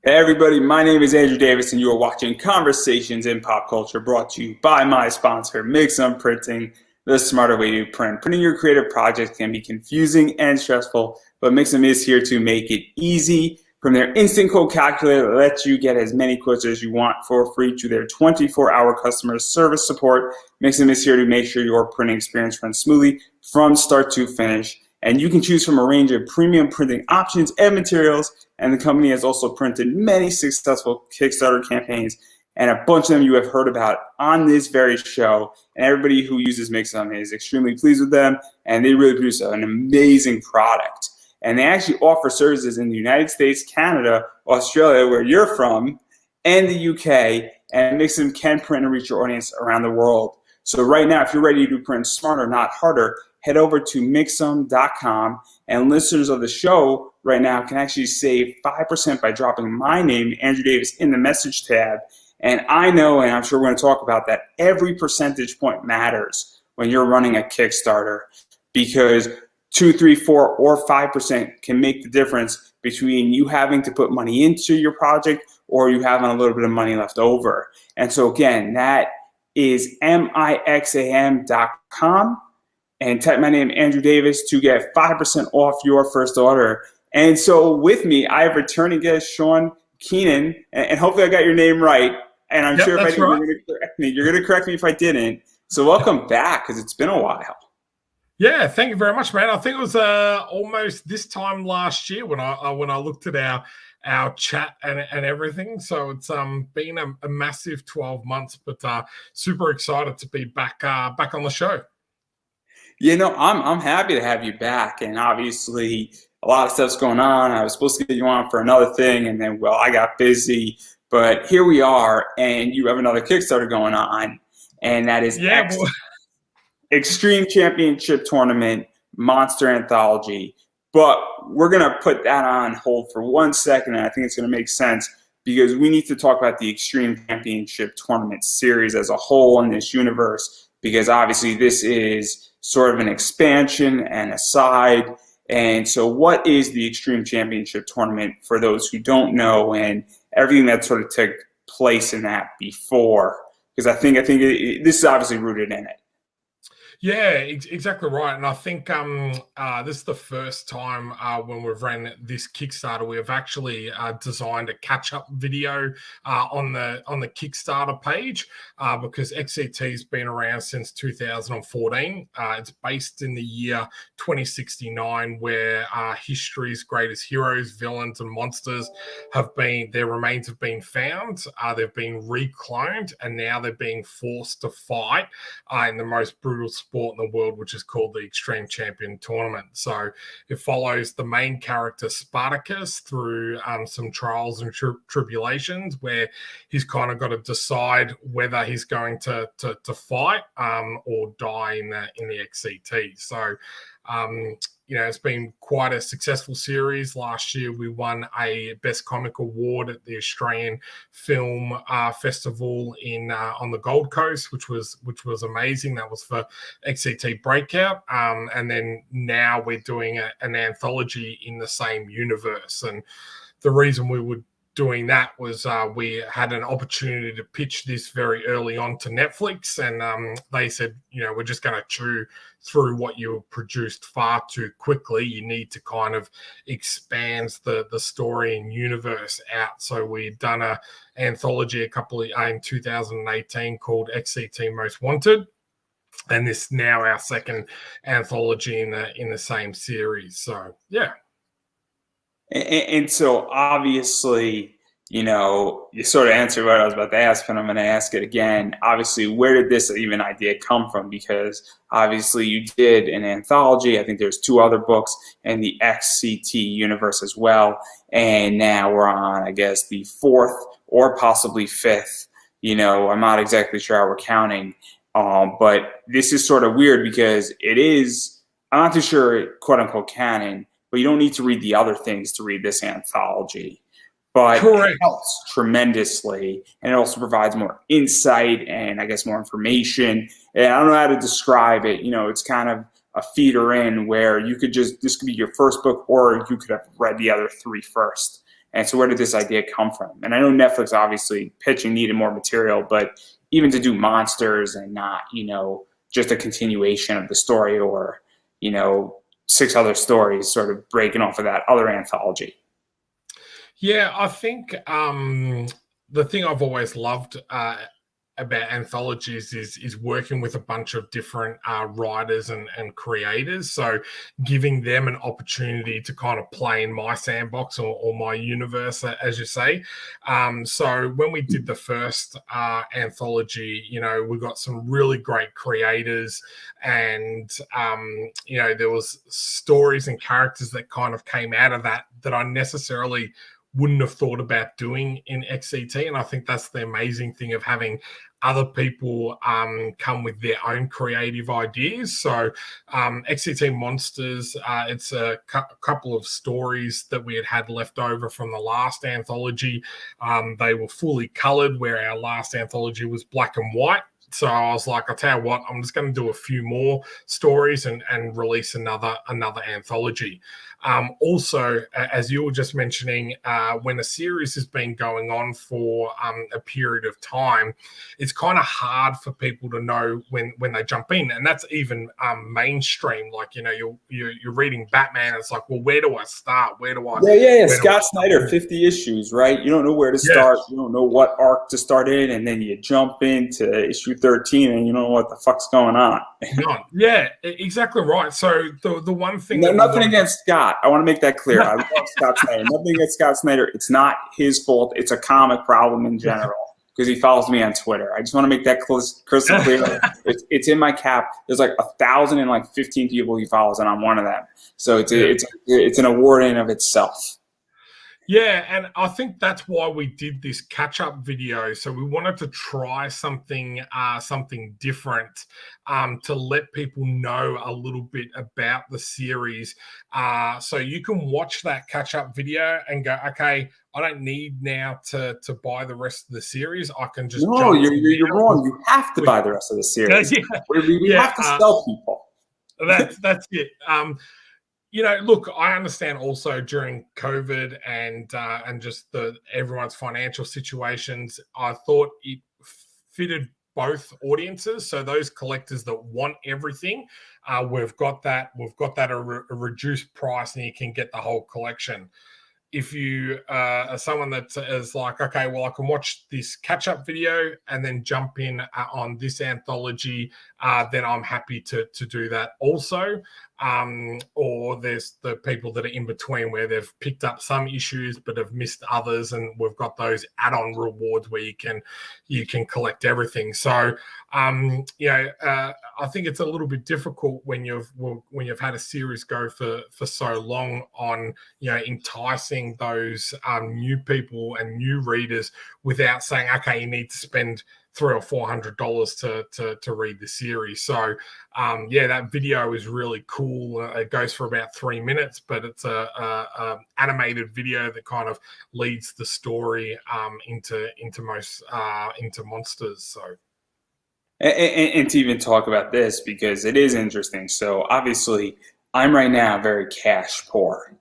Hey everybody, my name is Andrew Davis and you are watching Conversations in Pop Culture, brought to you by my sponsor, Mixum Printing, the smarter way to print. Printing your creative projects can be confusing and stressful, but Mixum is here to make it easy. From their instant quote calculator that lets you get as many quotes as you want for free to their 24-hour customer service support, Mixum is here to make sure your printing experience runs smoothly from start to finish. And you can choose from a range of premium printing options and materials. And the company has also printed many successful Kickstarter campaigns, and a bunch of them you have heard about on this very show. And everybody who uses Mixum is extremely pleased with them, and they really produce an amazing product. And they actually offer services in the United States, Canada, Australia, where you're from, and the UK. And Mixum can print and reach your audience around the world. So right now, if you're ready to print smarter, not harder, head over to Mixum.com, and listeners of the show right now can actually save 5% by dropping my name, Andrew Davis, in the message tab. And I know, and I'm sure we're going to talk about that, every percentage point matters when you're running a Kickstarter, because 2, 3, 4, or 5% can make the difference between you having to put money into your project or you having a little bit of money left over. And so again, that is Mixam.com. And type my name, Andrew Davis, to get 5% off your first order. And so with me, I have returning guest Shaun, Keenan, and hopefully I got your name right. And I'm sure if I didn't, right, you're going to correct me if I didn't. So welcome back, because it's been a while. Yeah, thank you very much, man. I think it was almost this time last year when I looked at our chat and everything. So it's been a massive 12 months, but super excited to be back on the show. You know, I'm happy to have you back, and obviously a lot of stuff's going on. I was supposed to get you on for another thing, and then, well, I got busy, but here we are, and you have another Kickstarter going on, and that is Xtreme Championship Tournament Monster Anthology. But we're going to put that on hold for 1 second, and I think it's going to make sense, because we need to talk about the Xtreme Championship Tournament series as a whole in this universe, because obviously this is sort of an expansion and a side. And so what is the Xtreme Championship Tournament for those who don't know, and everything that sort of took place in that before? Because I think this is obviously rooted in it. Yeah, exactly right. And I think this is the first time when we've ran this Kickstarter, we have actually designed a catch-up video on the Kickstarter page because Xct has been around since 2014. It's based in the year 2069, where history's greatest heroes, villains, and monsters their remains have been found. They've been recloned, and now they're being forced to fight in the most brutal sport in the world, which is called the Xtreme Champion Tournament. So it follows the main character Spartacus through some trials and tribulations, where he's kind of got to decide whether he's going to fight or die in the Xct. So it's been quite a successful series. Last year, we won a Best Comic Award at the Australian Film Festival on the Gold Coast, which was amazing. That was for Xct Breakout. And then now we're doing an anthology in the same universe. And the reason we were doing that was we had an opportunity to pitch this very early on to Netflix, and they said, we're just going to chew through what you produced far too quickly. You need to kind of expand the story and universe out. So we'd done an anthology in 2018 called Xct Most Wanted, and this is now our second anthology in the same series. So yeah. And so obviously, you sort of answered what I was about to ask, but I'm going to ask it again. Obviously, where did this even idea come from? Because obviously you did an anthology. I think there's 2 other books in the Xct universe as well. And now we're on, I guess, the 4th or possibly 5th. I'm not exactly sure how we're counting. But this is sort of weird because it is, I'm not too sure, quote unquote, canon, but you don't need to read the other things to read this anthology. But Correct. It helps tremendously, and it also provides more insight and, I guess, more information. And I don't know how to describe it. It's kind of a feeder in where you could this could be your first book, or you could have read the other 3 first. And so where did this idea come from? And I know Netflix obviously pitching needed more material, but even to do monsters and not, just a continuation of the story or, 6 other stories sort of breaking off of that other anthology. Yeah, I think the thing I've always loved about anthologies is working with a bunch of different writers and creators. So giving them an opportunity to kind of play in my sandbox or my universe, as you say. So when we did the first anthology, we got some really great creators, and there was stories and characters that kind of came out of that I necessarily wouldn't have thought about doing in XCT. And I think that's the amazing thing of having other people come with their own creative ideas. So Xct Monsters, it's a couple of stories that we had left over from the last anthology. They were fully colored, where our last anthology was black and white. So I was like, I'll tell you what, I'm just going to do a few more stories and release another anthology. Also, as you were just mentioning, when a series has been going on for a period of time, it's kind of hard for people to know when they jump in, and that's even mainstream. Like you're reading Batman, it's like, well, where do I start? Where do I? Yeah. Scott Snyder, 50 issues, right? You don't know where to start. You don't know what arc to start in, and then you jump into issue 13, and you don't know what the fuck's going on. Yeah, exactly right. So the one thing, nothing against Scott. I want to make that clear. I love Scott Snyder. Nothing against Scott Snyder. It's not his fault. It's a comic problem in general because he follows me on Twitter. I just want to make that crystal clear. It's in my cap. There's like 1,015 people he follows, and I'm one of them. So it's an award in of itself. Yeah, and I think that's why we did this catch-up video. So we wanted to try something different to let people know a little bit about the series. So you can watch that catch-up video and go, okay, I don't need now to buy the rest of the series. I can just No, you're wrong. You have to buy the rest of the series. We have to sell people. That's it. Look, I understand also during COVID and just everyone's financial situations, I thought it fitted both audiences. So those collectors that want everything, we've got that at a reduced price, and you can get the whole collection. If you are someone that is like, okay, well, I can watch this catch-up video and then jump in on this anthology, then I'm happy to do that also. Or there's the people that are in between where they've picked up some issues but have missed others, and we've got those add-on rewards where you can collect everything. So I think it's a little bit difficult when you've had a series go for so long on enticing those new people and new readers without saying, okay, you need to spend $300 or $400 to read the series. So that video is really cool. It goes for about 3 minutes, but it's a animated video that kind of leads the story into monsters. So. And to even talk about this, because it is interesting. So obviously, I'm right now very cash poor,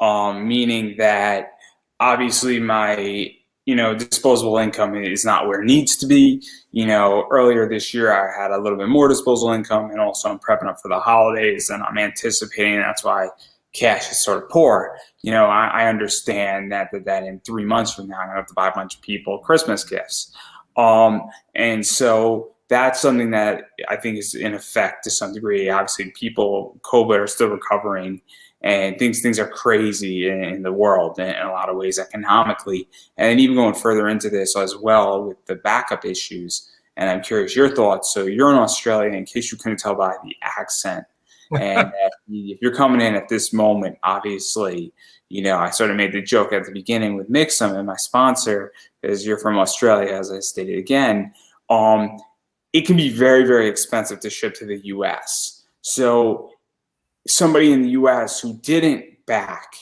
meaning that obviously my disposable income is not where it needs to be. Earlier this year, I had a little bit more disposable income, and also I'm prepping up for the holidays, and I'm anticipating that's why cash is sort of poor. I understand that in 3 months from now, I'm going to have to buy a bunch of people Christmas gifts. And so that's something that I think is in effect to some degree. Obviously, people, COVID, are still recovering, and things are crazy in the world in a lot of ways economically. And even going further into this as well with the backup issues. And I'm curious your thoughts. So you're in Australia, in case you couldn't tell by the accent. And if you're coming in at this moment, obviously, I sort of made the joke at the beginning with Mixum and my sponsor, because you're from Australia, as I stated again. It can be very, very expensive to ship to the U.S. So somebody in the U.S. who didn't back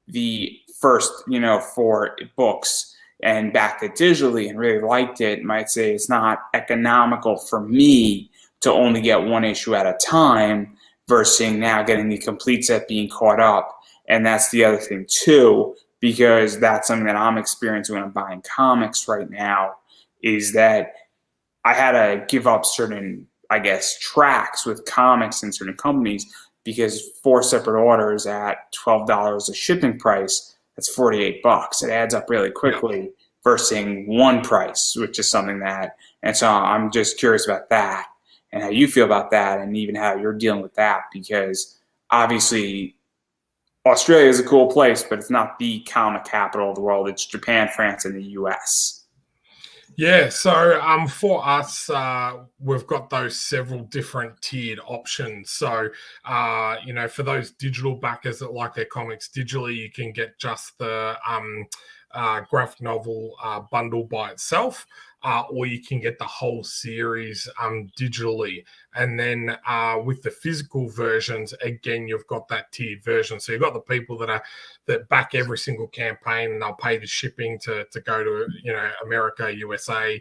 the first, 4 books and backed it digitally and really liked it might say it's not economical for me to only get 1 issue at a time versus now getting the complete set, being caught up. And that's the other thing too. because that's something that I'm experiencing when I'm buying comics right now, is that I had to give up certain, I guess, tracks with comics and certain companies, because 4 separate orders at $12 a shipping price, that's $48. It adds up really quickly versus one price, which is something that, and so I'm just curious about that and how you feel about that, and even how you're dealing with that, because obviously Australia is a cool place, but it's not the comic capital of the world. It's Japan, France, and the US. Yeah, so for us, we've got those several different tiered options. So, for those digital backers that like their comics digitally, you can get just the graphic novel bundle by itself, or you can get the whole series digitally. And then with the physical versions, again, you've got that tiered version. So you've got the people that back every single campaign, and they'll pay the shipping to go to America, USA,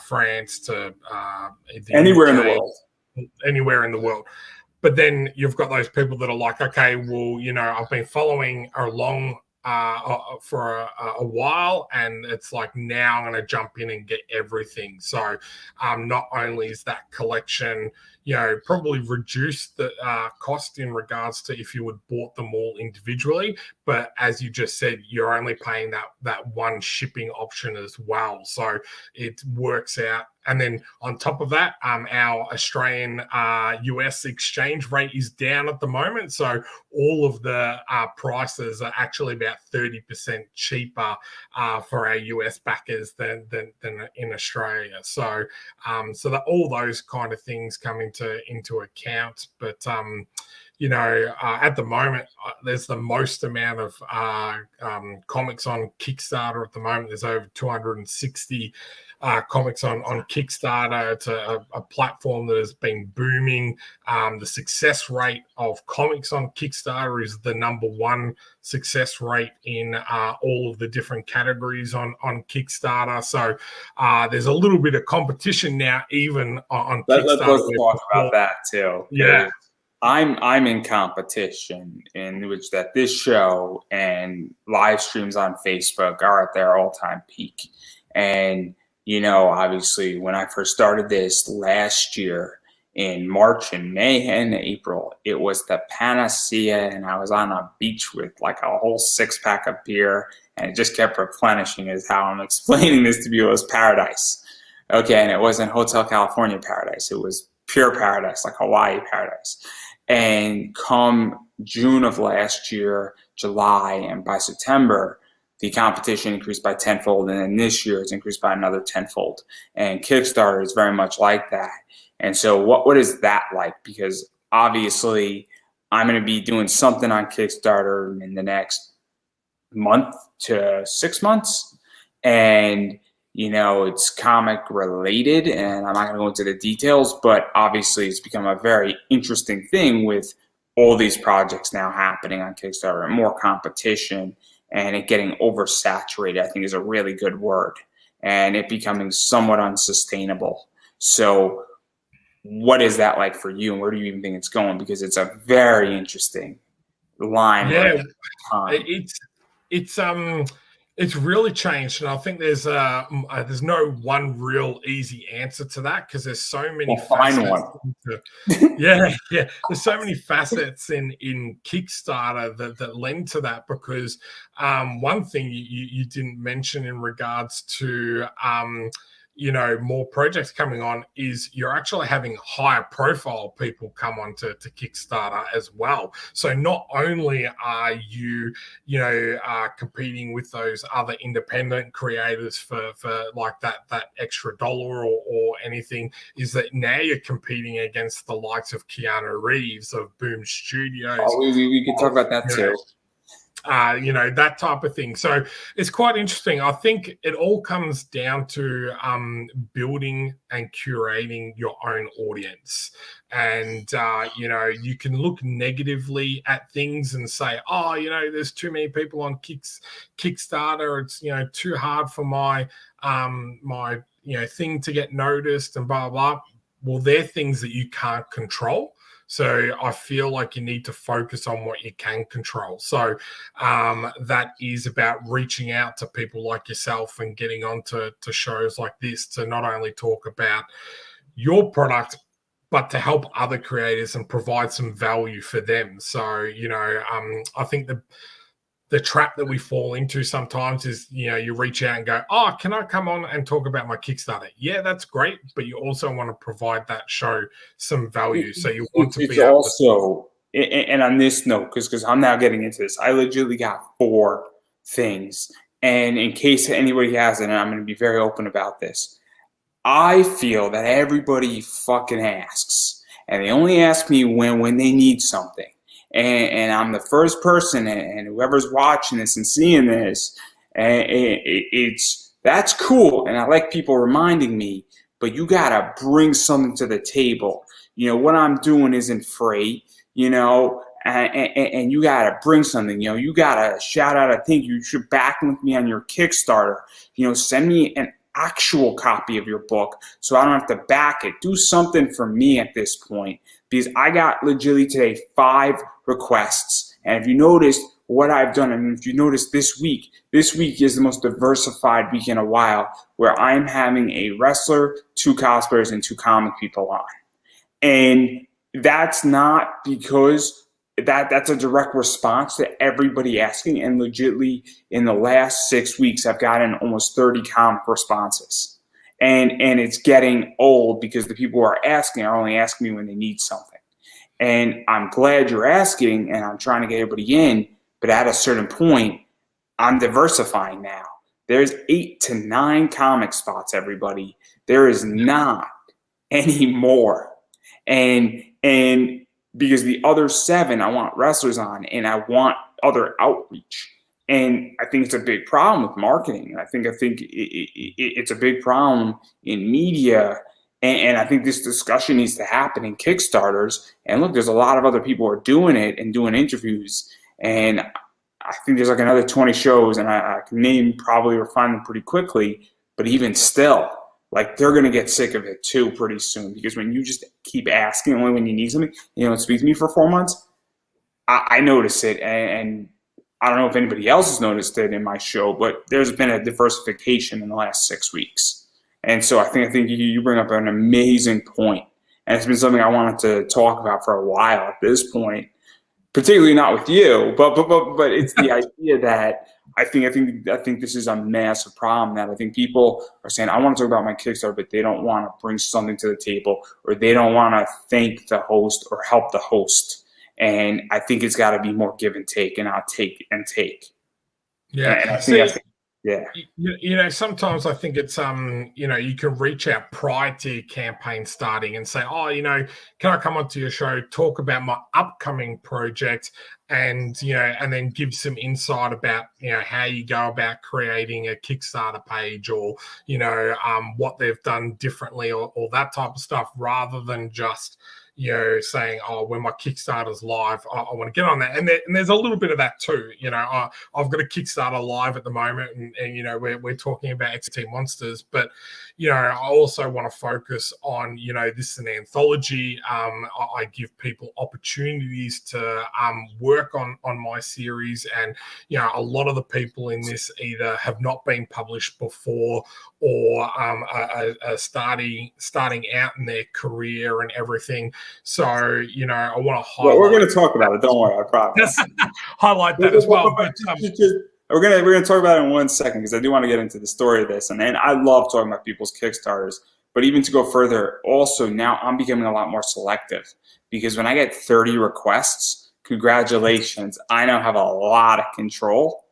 France, to the Anywhere UK, in the world. anywhere in the world. But then you've got those people that are like, okay, well, I've been following along for a while, and it's like, now I'm going to jump in and get everything. So not only is that collection, probably reduce the cost in regards to if you would bought them all individually, but as you just said, you're only paying that one shipping option as well. So it works out. And then on top of that, our Australian US exchange rate is down at the moment. So all of the prices are actually about 30% cheaper for our US backers than in Australia. So that all those kind of things come into account. But at the moment, there's the most amount of comics on Kickstarter at the moment. There's over 260 comics on Kickstarter. It's a platform that has been booming. The success rate of comics on Kickstarter is the #1 success rate in all of the different categories on Kickstarter. So there's a little bit of competition now, even on Kickstarter. Let's talk about that too. Yeah. I'm in competition in which that this show and live streams on Facebook are at their all-time peak. And obviously, when I first started this last year in March and May and April, it was the panacea, and I was on a beach with like a whole 6-pack of beer, and it just kept replenishing, is how I'm explaining this to you. It was paradise. Okay, and it wasn't Hotel California paradise. It was pure paradise, like Hawaii paradise. And come June of last year, July, and by September, the competition increased by tenfold, and then this year it's increased by another tenfold. And Kickstarter is very much like that. And so what is that like? Because obviously I'm going to be doing something on Kickstarter in the next month to 6 months. And it's comic related, and I'm not going to go into the details, but obviously it's become a very interesting thing with all these projects now happening on Kickstarter, and more competition, and it getting oversaturated, I think, is a really good word, and it becoming somewhat unsustainable. So what is that like for you, and where do you even think it's going? Because it's a very interesting line. Yeah, it's really changed, and I think there's no one real easy answer to that, because there's so many facets. There's so many facets in Kickstarter that lend to that, because one thing you didn't mention in regards to more projects coming on is you're actually having higher profile people come on to Kickstarter as well. So not only are you competing with those other independent creators for like that extra dollar or anything, is that now you're competing against the likes of Keanu Reeves of Boom Studios. We could talk about that too. That type of thing. So it's quite interesting. I think it all comes down to building and curating your own audience. And, you can look negatively at things and say, there's too many people on Kickstarter. It's, too hard for my thing to get noticed and blah, blah, blah. Well, they're things that you can't control. So I feel like you need to focus on what you can control. So that is about reaching out to people like yourself and getting onto shows like this to not only talk about your product, but to help other creators and provide some value for them. So, I think the trap that we fall into sometimes is, you reach out and go, oh, can I come on and talk about my Kickstarter? Yeah, that's great. But you also want to provide that show some value. So you want to It's be able also, and on this note, because I'm now getting into this, I legitimately got 4 things. And in case anybody hasn't, and I'm going to be very open about this, I feel that everybody fucking asks, and they only ask me when they need something. And I'm the first person, and whoever's watching this and seeing this, and that's cool, and I like people reminding me. But you gotta bring something to the table. What I'm doing isn't free. And you gotta bring something. You gotta shout out. I think you should back with me on your Kickstarter. Send me an actual copy of your book so I don't have to back it. Do something for me at this point, because I got legitimately today 5 requests. And if you noticed what I've done, and if you noticed this week is the most diversified week in a while, where I'm having a wrestler, 2 cosplayers, and 2 comic people on. And that's not because that's a direct response to everybody asking. And legitimately, in the last 6 weeks, I've gotten almost 30 comic responses. And it's getting old, because the people who are asking are only asking me when they need something. And I'm glad you're asking, and I'm trying to get everybody in. But at a certain point, I'm diversifying now. There's 8 to 9 comic spots, everybody. There is not any more. And because the other 7, I want wrestlers on, and I want other outreach. And I think it's a big problem with marketing. I think it's a big problem in media. And I think this discussion needs to happen in Kickstarters. And look, there's a lot of other people who are doing it and doing interviews. And I think there's like another 20 shows, and I can name probably or find them pretty quickly. But even still, like, they're going to get sick of it too pretty soon, because when you just keep asking only when you need something, speak to me for 4 months, I notice it. And I don't know if anybody else has noticed it in my show, but there's been a diversification in the last 6 weeks. And so I think you bring up an amazing point. And it's been something I wanted to talk about for a while at this point, particularly not with you, but it's the idea that I think this is a massive problem, that I think people are saying, I want to talk about my Kickstarter, but they don't want to bring something to the table, or they don't want to thank the host or help the host. And I think it's got to be more give and take, and not take and take. Yeah. And I think yeah. Sometimes I think it's you can reach out prior to your campaign starting and say, oh, can I come onto your show, talk about my upcoming project, and and then give some insight about how you go about creating a Kickstarter page, or what they've done differently, or that type of stuff, rather than just saying, oh, when my Kickstarter's live, I want to get on that. And there's a little bit of that too. I've got a Kickstarter live at the moment, and we're talking about Xct Monsters, but I also want to focus on, this is an anthology. I give people opportunities to work on my series, and a lot of the people in this either have not been published before, or are starting out in their career and everything. So, I want to highlight. Well, we're going to talk about it. Don't worry, I promise. Highlight that as well. But we're gonna talk about it in 1 second, because I do want to get into the story of this, and I love talking about people's Kickstarters. But even to go further, also now I'm becoming a lot more selective, because when I get 30 requests, congratulations, I now have a lot of control,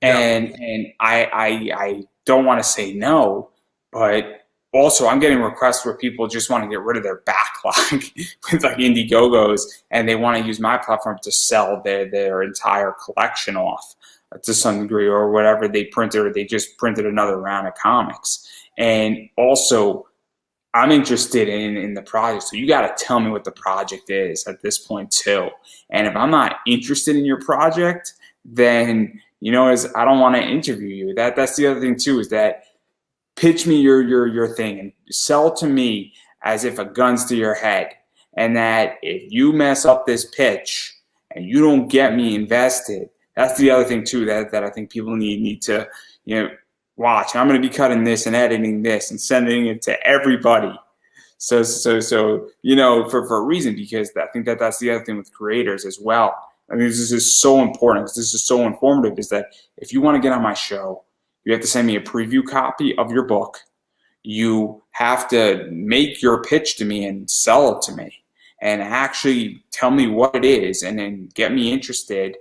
and I don't want to say no, but also I'm getting requests where people just want to get rid of their backlog with like Indiegogos, and they want to use my platform to sell their entire collection off to some degree, or whatever they printed, or they just printed another round of comics. And also, I'm interested in the project, so you got to tell me what the project is at this point too. And if I'm not interested in your project, then I don't want to interview you. That's the other thing too, is that pitch me your thing and sell to me as if a gun's to your head. And that if you mess up this pitch and you don't get me invested, that's the other thing too that I think people need to, watch. I'm going to be cutting this and editing this and sending it to everybody. So for a reason, because I think that's the other thing with creators as well. I mean, this is so important because this is so informative, is that if you want to get on my show, you have to send me a preview copy of your book. You have to make your pitch to me and sell it to me and actually tell me what it is and then get me interested.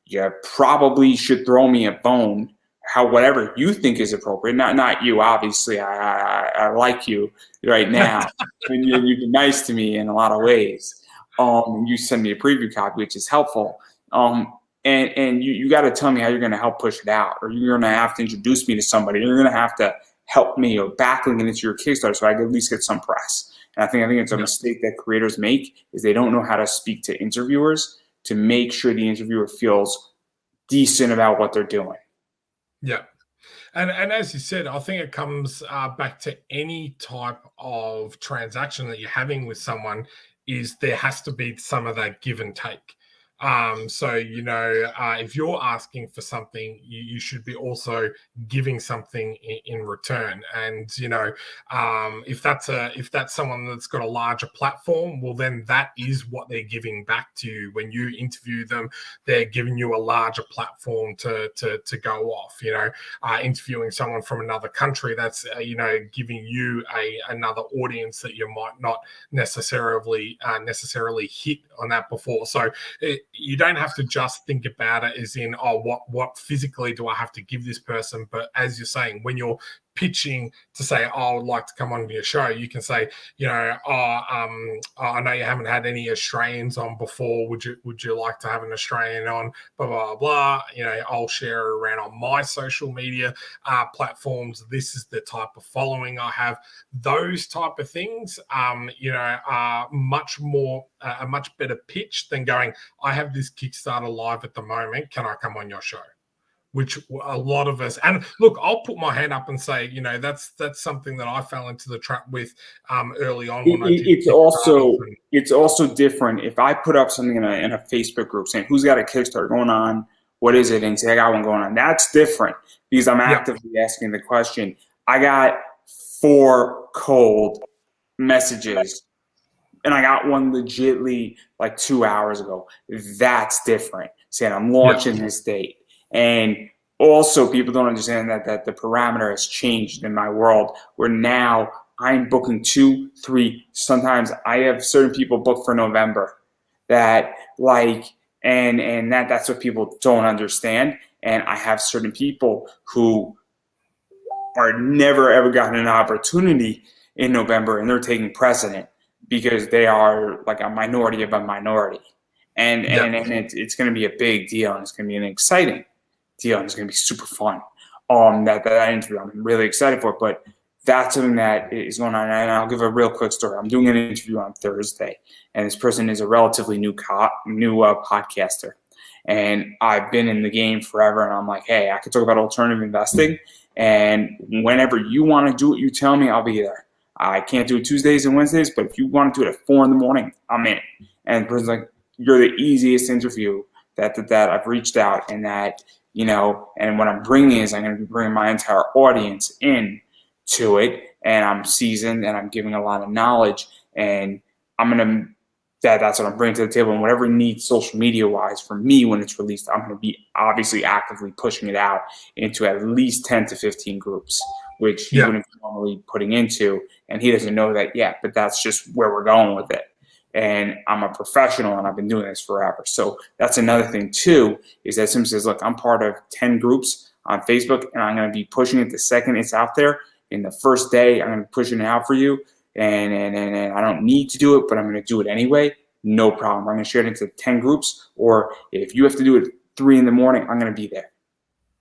You probably should throw me a bone, whatever you think is appropriate. Not you, obviously. I like you right now, and you've been nice to me in a lot of ways. You send me a preview copy, which is helpful. And you got to tell me how you're going to help push it out, or you're going to have to introduce me to somebody. You're going to have to help me or backlink it into your Kickstarter so I can at least get some press. And I think it's a mistake that creators make, is they don't know how to speak to interviewers to make sure the interviewer feels decent about what they're doing. Yeah. And as you said, I think it comes back to any type of transaction that you're having with someone, is there has to be some of that give and take. So, if you're asking for something, you should be also giving something in return. And, if that's someone that's got a larger platform, well, then that is what they're giving back to you. When you interview them, they're giving you a larger platform to go off. Interviewing someone from another country, that's, giving you another audience that you might not necessarily hit on that before. So you don't have to just think about it as in, what physically do I have to give this person? But as you're saying, when you're pitching to say, I would like to come on your show, you can say, I know you haven't had any Australians on before. Would you like to have an Australian on? Blah, blah, blah. I'll share it around on my social media platforms. This is the type of following I have. Those type of things, are much more, a much better pitch than going, I have this Kickstarter live at the moment. Can I come on your show? Which a lot of us, and look, I'll put my hand up and say, that's something that I fell into the trap with early on. When it's also different if I put up something in a Facebook group saying, who's got a Kickstarter going on? What is it? And say, I got one going on. That's different because I'm actively asking the question. I got 4 cold messages and I got one legitly like 2 hours ago. That's different. Saying I'm launching this date. And also, people don't understand that the parameter has changed in my world, where now I'm booking 2, 3. Sometimes I have certain people booked for November that and that's what people don't understand. And I have certain people who are never ever gotten an opportunity in November, and they're taking precedent because they are like a minority of a minority. And it's going to be a big deal, and it's going to be an exciting deal, and it's going to be super fun. That interview, I'm really excited for it. But that's something that is going on, and I'll give a real quick story. I'm doing an interview on Thursday, and this person is a relatively new podcaster, and I've been in the game forever. And I'm like, hey, I could talk about alternative investing, and whenever you want to do it, you tell me, I'll be there. I can't do it Tuesdays and Wednesdays, but if you want to do it at 4 a.m, I'm in. And the person's like, you're the easiest interview that I've reached out, and that. And what I'm bringing is I'm going to be bringing my entire audience in to it, and I'm seasoned, and I'm giving a lot of knowledge, and that's what I'm bringing to the table. And whatever needs social media wise for me when it's released, I'm going to be obviously actively pushing it out into at least 10 to 15 groups, which he wouldn't be normally putting into, and he doesn't know that yet, but that's just where we're going with it. And I'm a professional, and I've been doing this forever. So that's another thing too, is that Sim says, look, I'm part of 10 groups on Facebook, and I'm going to be pushing it the second it's out there. In the first day, I'm going to be pushing it out for you. And I don't need to do it, but I'm going to do it anyway. No problem. I'm going to share it into 10 groups. Or if you have to do it at 3 a.m, I'm going to be there.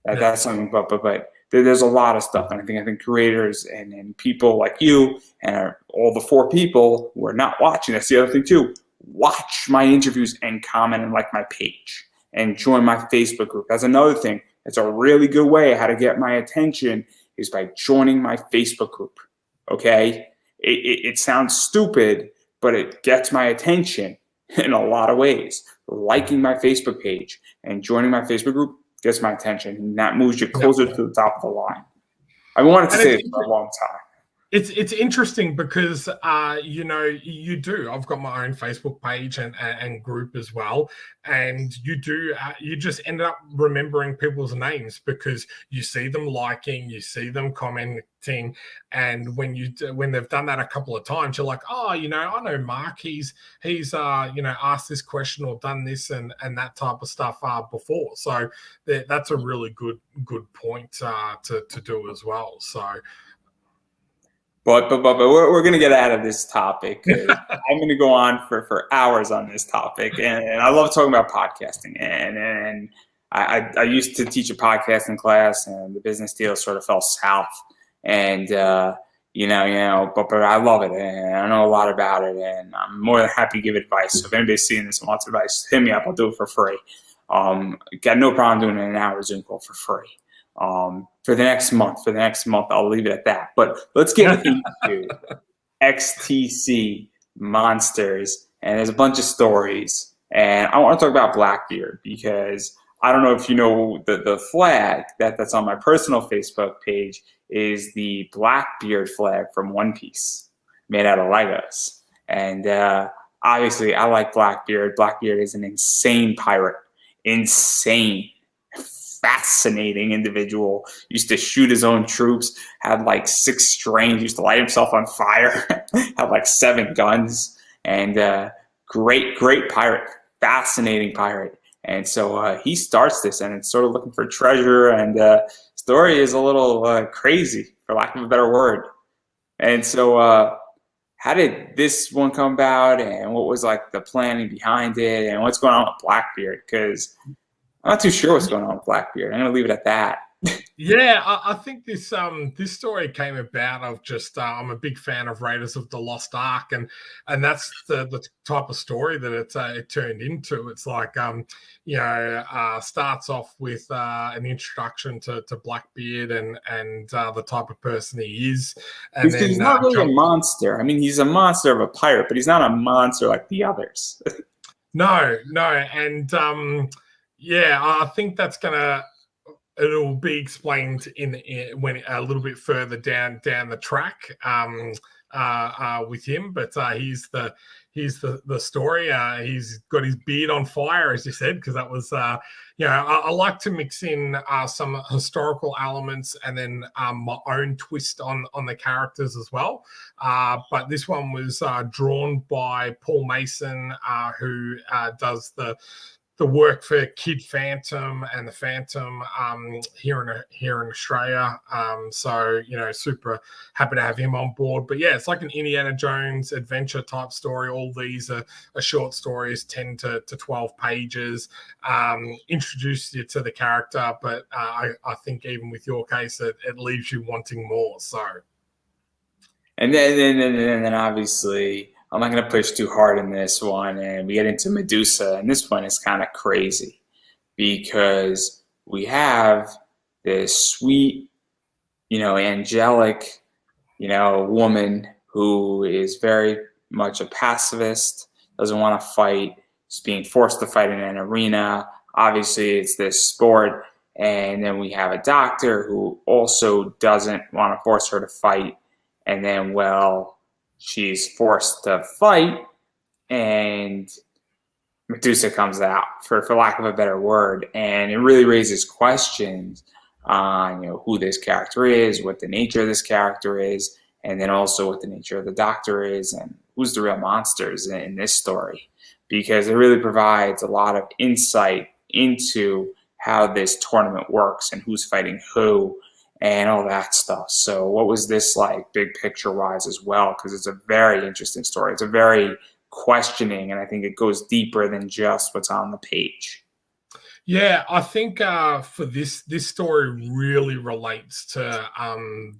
That's something, but there's a lot of stuff. And I think creators and people like you and all the 4 people who are not watching, that's the other thing too. Watch my interviews and comment and like my page and join my Facebook group. That's another thing. It's a really good way how to get my attention is by joining my Facebook group. Okay? It sounds stupid, but it gets my attention in a lot of ways. Liking my Facebook page and joining my Facebook group gets my attention, and that moves you closer to the top of the line. I wanted to say this for a long time. It's interesting because you do. I've got my own Facebook page and group as well, and you just end up remembering people's names because you see them liking, you see them commenting, and when they've done that a couple of times, you're like, oh, I know Mark. He's asked this question or done this and that type of stuff before. So that's a really good point to do as well. So. But we're going to get out of this topic. I'm going to go on for hours on this topic, and I love talking about podcasting. And I used to teach a podcasting class, and the business deal sort of fell south. And but I love it, and I know a lot about it, and I'm more than happy to give advice. So if anybody's seeing this and wants advice, hit me up. I'll do it for free. Got no problem doing an hour Zoom call for free. For the next month, I'll leave it at that. But let's get into Xtc Monsters, and there's a bunch of stories. And I want to talk about Blackbeard because I don't know if you know the flag that's on my personal Facebook page is the Blackbeard flag from One Piece, made out of Legos. And obviously, I like Blackbeard. Blackbeard is an insane pirate, insane. Fascinating individual. Used to shoot his own troops, had like 6 strings, used to light himself on fire, had like 7 guns, and great pirate, fascinating pirate. And so he starts this, and it's sort of looking for treasure, and story is a little crazy, for lack of a better word. And so how did this one come about, and what was like the planning behind it, and what's going on with Blackbeard? Because I'm not too sure what's going on with Blackbeard. I'm going to leave it at that. Yeah, I think this story came about of just I'm a big fan of Raiders of the Lost Ark, and that's the type of story that it turned into. It's like starts off with an introduction to Blackbeard and the type of person he is. And then, he's not really a monster. I mean, he's a monster of a pirate, but he's not a monster like the others. No, and yeah, I think it'll be explained when a little bit further down the track with him. But he's the story. He's got his beard on fire, as you said, because that was I like to mix in some historical elements and then my own twist on the characters as well. But this one was drawn by Paul Mason, who does the work for Kid Phantom and the Phantom here in Australia. So super happy to have him on board. But yeah, it's like an Indiana Jones adventure type story. All these are short stories, 10 to 12 pages. Introduce you to the character, but I think even with your case, it leaves you wanting more. So, and then obviously, I'm not going to push too hard in this one, and we get into Medusa, and this one is kind of crazy because we have this sweet, angelic, woman who is very much a pacifist, doesn't want to fight, is being forced to fight in an arena. Obviously, it's this sport, and then we have a doctor who also doesn't want to force her to fight, and then, she's forced to fight, and Medusa comes out, for lack of a better word, and it really raises questions on who this character is, what the nature of this character is, and then also what the nature of the doctor is, and who's the real monsters in this story, because it really provides a lot of insight into how this tournament works and who's fighting who, and all that stuff. So what was this like big picture wise as well? Because it's a very interesting story. It's a very questioning, and I think it goes deeper than just what's on the page. Yeah, I think for this story really relates to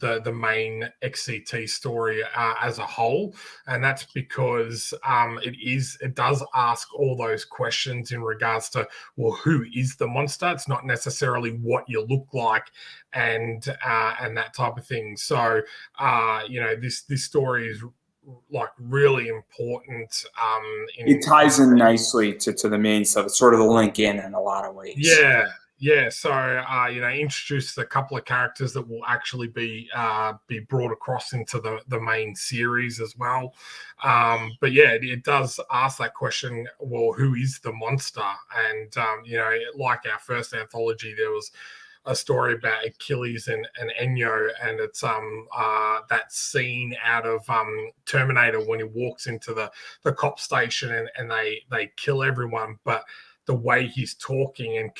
the main XCT story as a whole, and that's because it does ask all those questions in regards to, well, who is the monster? It's not necessarily what you look like and that type of thing. So this story is like really important. It ties in nicely to the main stuff. It's sort of the link in a lot of ways. Yeah. So introduce a couple of characters that will actually be brought across into the main series as well. But yeah, it does ask that question. Well, who is the monster? And like our first anthology, there was a story about Achilles and Ennio, and it's that scene out of Terminator when he walks into the cop station and they kill everyone, but the way he's talking and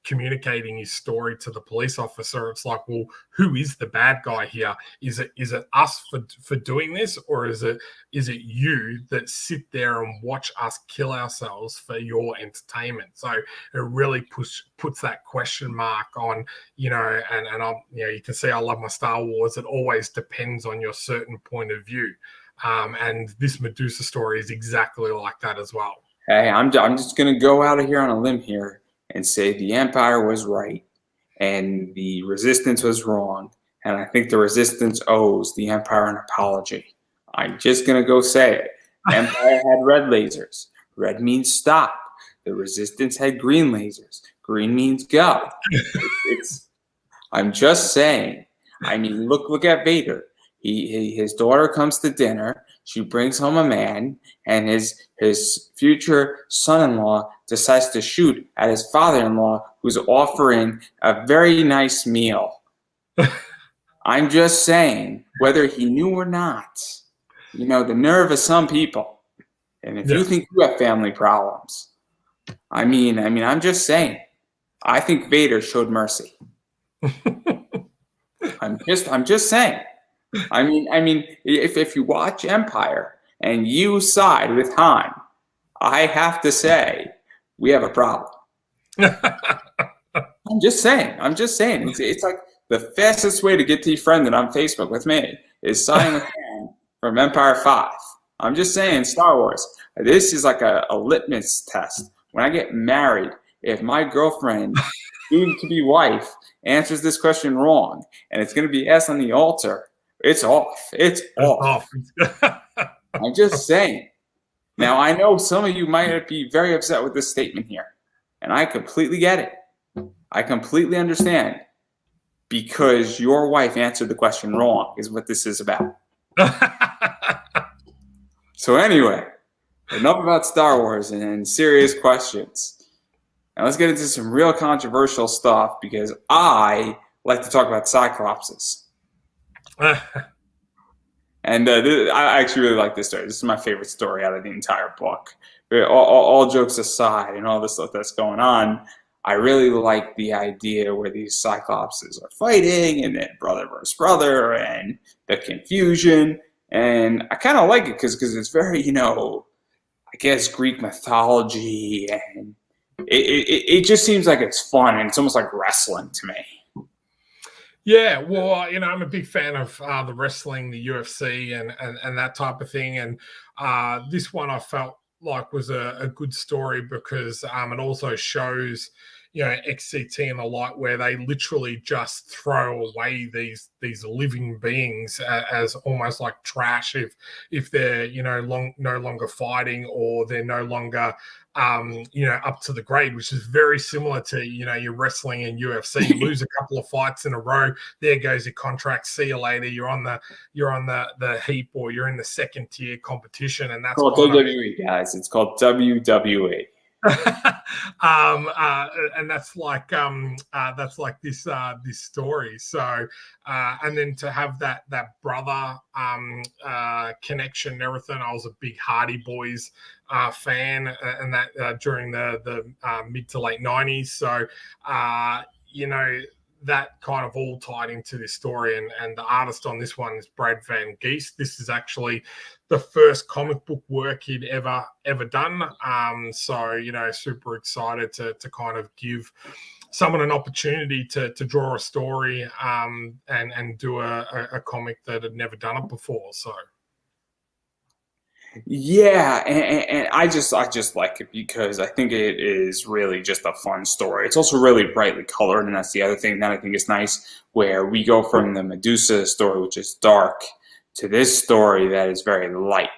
communicating his story to the police officer, it's like, well, who is the bad guy here? Is it us for doing this, or is it you that sit there and watch us kill ourselves for your entertainment? So it really puts that question mark on, and I'm, you can see I love my Star Wars. It always depends on your certain point of view, and this Medusa story is exactly like that as well. Hey, I'm just going to go out of here on a limb here and say the Empire was right and the Resistance was wrong. And I think the Resistance owes the Empire an apology. I'm just going to go say it. Empire had red lasers. Red means stop. The Resistance had green lasers. Green means go. I'm just saying. I mean, look at Vader. His daughter comes to dinner. She brings home a man, and his future son-in-law decides to shoot at his father-in-law, who's offering a very nice meal. I'm just saying, whether he knew or not, the nerve of some people. And if you think you have family problems, I'm just saying, I think Vader showed mercy. I'm just saying. I mean, if you watch Empire and you side with Han, I have to say we have a problem. I'm just saying. It's like the fastest way to get defriended on Facebook with me is siding with Han from Empire 5. I'm just saying, Star Wars. This is like a litmus test. When I get married, if my girlfriend, soon to be wife, answers this question wrong, and it's going to be asked on the altar, it's off. It's off. I'm just saying. Now, I know some of you might be very upset with this statement here, and I completely get it. I completely understand, because your wife answered the question wrong is what this is about. So anyway, enough about Star Wars and serious questions. Now let's get into some real controversial stuff, because I like to talk about Cyclopses. And I actually really like this story. This is my favorite story out of the entire book. All jokes aside and all the stuff that's going on, I really like the idea where these Cyclopses are fighting, and then brother versus brother, and the confusion. And I kind of like it because it's very, I guess, Greek mythology, and it just seems like it's fun, and it's almost like wrestling to me. Yeah, well, I'm a big fan of the wrestling, the UFC, and that type of thing. And this one I felt like was a good story because it also shows, XCT and the like, where they literally just throw away these living beings as almost like trash if they're no longer fighting, or they're no longer up to the grade, which is very similar to your wrestling and UFC. You lose a couple of fights in a row, there goes your contract, see you later. You're on the heap, or you're in the second tier competition, and that's called WWE, guys. It's called WWE. And that's like this story. So and then to have that brother connection and everything. I was a big Hardy Boys fan, and that during the mid to late 90s. So that kind of all tied into this story, and the artist on this one is Brad Van Geest. This is actually the first comic book work he'd ever done. So super excited to kind of give someone an opportunity to draw a story and do a comic that had never done it before. So yeah, and I just like it because I think it is really just a fun story. It's also really brightly colored, and that's the other thing that I think is nice, where we go from the Medusa story, which is dark, to this story that is very light.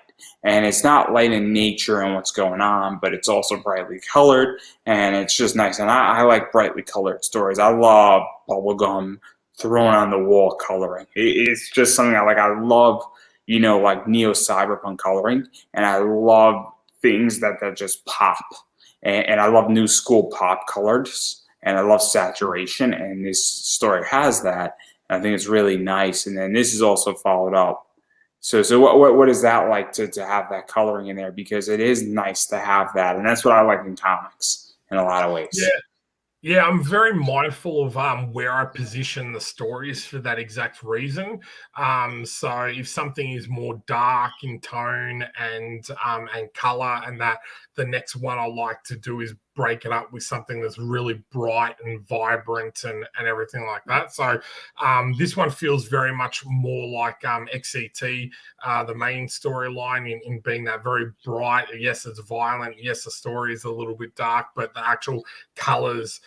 And it's not light in nature and what's going on, but it's also brightly colored, and it's just nice. And I like brightly colored stories. I love bubblegum thrown on the wall coloring. It's just something I like. I love, like neo cyberpunk coloring, and I love things that just pop. And I love new school pop colors, and I love saturation, and this story has that. And I think it's really nice. And then this is also followed up. So what is that like to have that coloring in there? Because it is nice to have that, and that's what I like in comics in a lot of Yeah. ways. Yeah, I'm very mindful of where I position the stories for that exact reason. So if something is more dark in tone and color, and that the next one I like to do is break it up with something that's really bright and vibrant and everything like that. So this one feels very much more like Xct, the main storyline in being that very bright. Yes, it's violent. Yes, the story is a little bit dark, but the actual colors,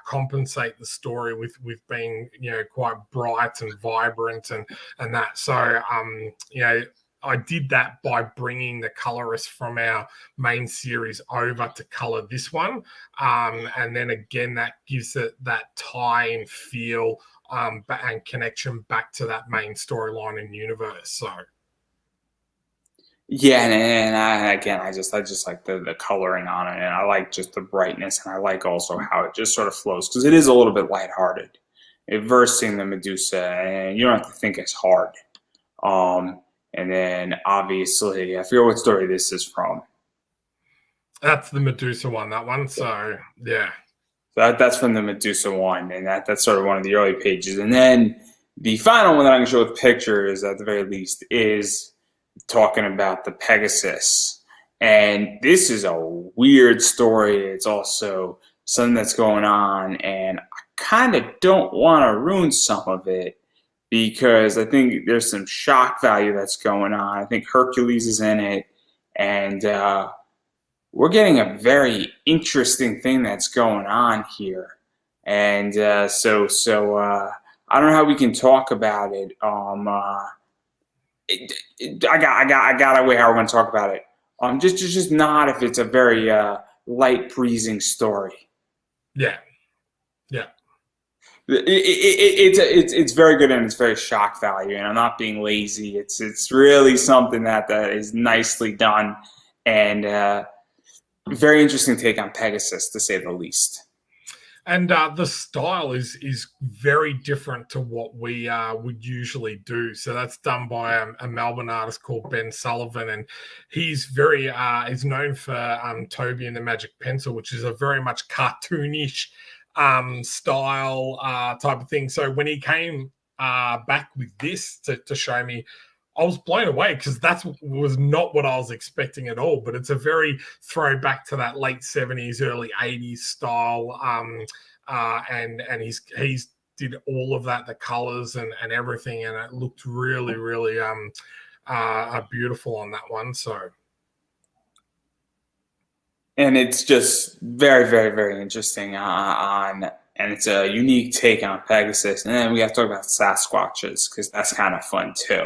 compensate the story with being, quite bright and vibrant and that. So, I did that by bringing the colorist from our main series over to color this one. And then again, that gives it that tie and feel and connection back to that main storyline and universe. So, Yeah, and I just like the coloring on it, and I like just the brightness, and I like also how it just sort of flows because it is a little bit lighthearted. Versing the Medusa, and you don't have to think it's hard. And then obviously, I forget what story this is from. that's the Medusa one, that one. So, yeah. So that's from the Medusa one, and that's sort of one of the early pages. And then the final one that I can show with pictures, at the very least, is talking about the Pegasus. And this is a weird story. It's also something that's going on, and I kind of don't want to ruin some of it because I think there's some shock value that's going on. I think Hercules is in it, and we're getting a very interesting thing that's going on here. And I don't know how we can talk about it. I got a way how we're going to talk about it. Just not if it's a very light breezing story. Yeah. Yeah. It's very good, and it's very shock value, and I'm not being lazy. It's really something that is nicely done, and very interesting take on Pegasus, to say the least. And the style is very different to what we would usually do. So that's done by a Melbourne artist called Ben Sullivan, and he's very he's known for Toby and the Magic Pencil, which is a very much cartoonish style type of thing. So when he came back with this to show me, I was blown away because that was not what I was expecting at all. But it's a very throwback to that late 70s, early 80s style. And he's did all of that, the colors and everything, and it looked really, really beautiful on that one. So. And it's just very, very, very interesting and it's a unique take on Pegasus. And then we have to talk about Sasquatches because that's kind of fun too.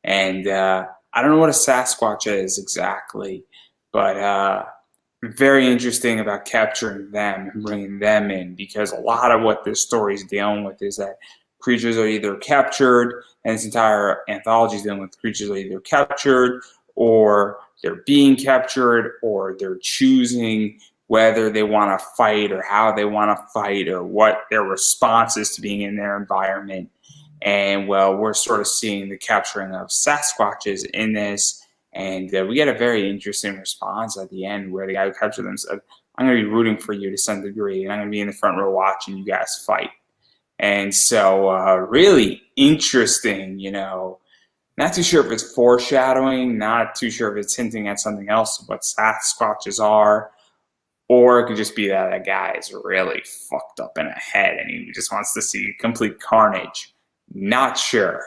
And I don't know what a Sasquatch is exactly, but very interesting about capturing them and bringing them in, because a lot of what this story is dealing with is that creatures are either captured, and this entire anthology is dealing with creatures are either captured or they're being captured, or they're choosing whether they want to fight or how they want to fight or what their response is to being in their environment. And well, we're sort of seeing the capturing of Sasquatches in this, and we get a very interesting response at the end where the guy who captured them said, "I'm going to be rooting for you to some degree, and I'm going to be in the front row watching you guys fight." And so, really interesting, Not too sure if it's foreshadowing, not too sure if it's hinting at something else of what Sasquatches are, or it could just be that a guy is really fucked up in the head and he just wants to see complete carnage. Not sure.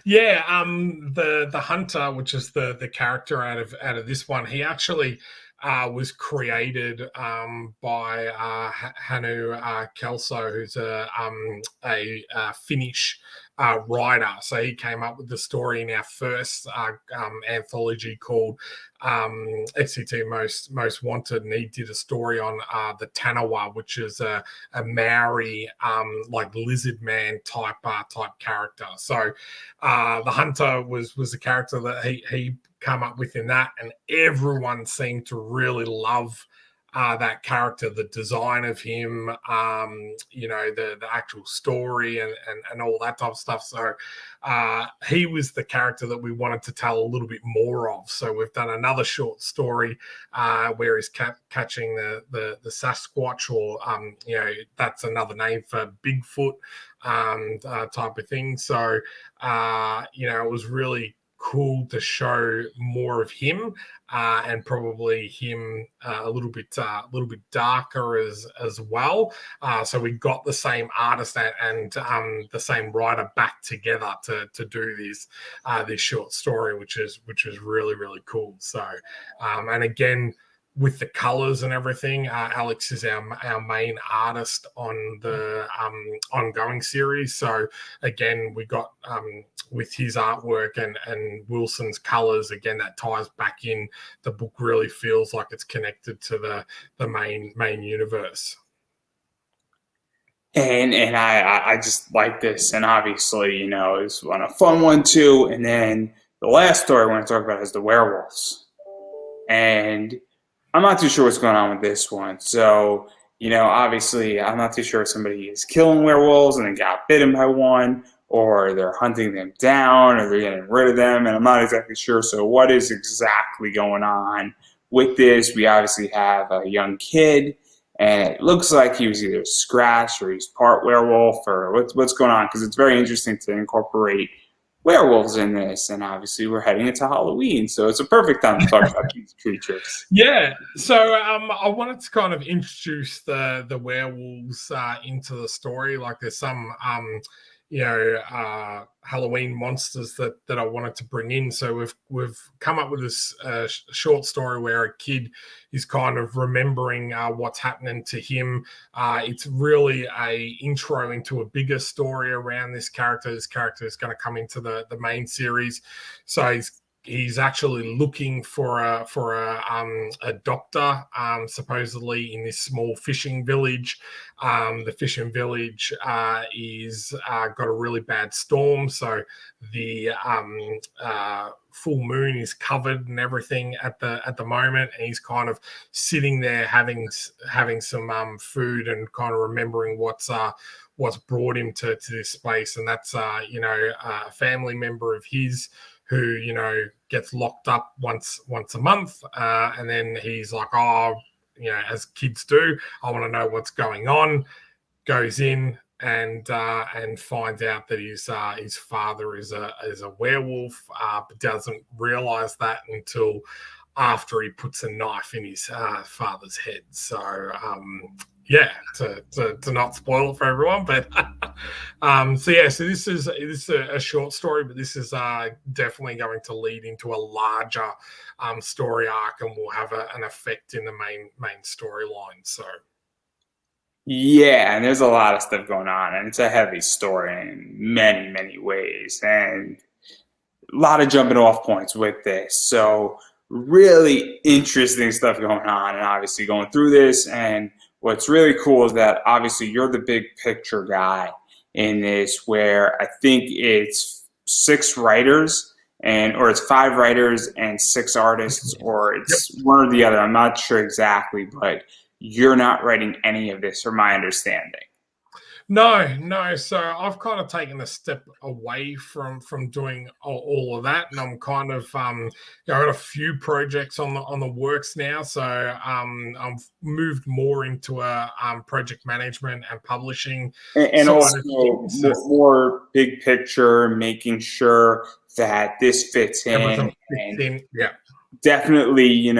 Yeah, the hunter, which is the character out of this one, he actually was created by Hannu Kelso, who's a Finnish writer. So he came up with the story in our first anthology called Xct Most Wanted, and he did a story on the Tanawa, which is a Maori like lizard man type character. So the Hunter was the character that he come up with in that, and everyone seemed to really love that character, the design of him, the actual story and all that type of stuff. So he was the character that we wanted to tell a little bit more of. So we've done another short story where he's catching the Sasquatch, or that's another name for Bigfoot type of thing. So it was really cool to show more of him, and probably him a little bit darker as well. So we got the same artist and the same writer back together to do this short story, which is really, really cool. So and again, with the colors and everything, Alex is our main artist on the ongoing series. So again, we got with his artwork and Wilson's colors, again, that ties back in. The book really feels like it's connected to the main universe. And I just like this, and obviously, it's a fun one too. And then the last story I want to talk about is the werewolves. And I'm not too sure what's going on with this one. So, obviously, I'm not too sure if somebody is killing werewolves and then got bitten by one, or they're hunting them down, or they're getting rid of them, and I'm not exactly sure. So what is exactly going on with this? We obviously have a young kid, and it looks like he was either scratched or he's part werewolf, or what's going on, because it's very interesting to incorporate werewolves in this, and obviously we're heading into Halloween, so it's a perfect time to talk about these creatures. Yeah, so I wanted to kind of introduce the werewolves into the story. Like there's some Halloween monsters that I wanted to bring in. So we've come up with this short story where a kid is kind of remembering what's happening to him. It's really a intro into a bigger story around this character. This character is going to come into the main series. So he's actually looking for a doctor, supposedly in this small fishing village. The fishing village is got a really bad storm, so the full moon is covered and everything at the moment, and he's kind of sitting there having some food and kind of remembering what's brought him to this space. And that's a family member of his who gets locked up once a month, and then he's like, as kids do, I want to know what's going on. Goes in and finds out that his father is a werewolf, but doesn't realize that until after he puts a knife in his father's head. So to not spoil it for everyone, but so this is a short story, but this is definitely going to lead into a larger story arc, and will have an effect in the main storyline. So yeah, and there's a lot of stuff going on, and it's a heavy story in many ways, and a lot of jumping off points with this. So really interesting stuff going on, and obviously going through this. And what's really cool is that obviously you're the big picture guy in this, where I think it's 6 writers or it's 5 writers and 6 artists, or it's one or the other. I'm not sure exactly, but you're not writing any of this, from my understanding. No. So I've kind of taken a step away from doing all of that, and I'm kind of I've got a few projects on the works now. So I've moved more into a project management and publishing, and also more big picture, making sure that this fits in. Yeah. Definitely,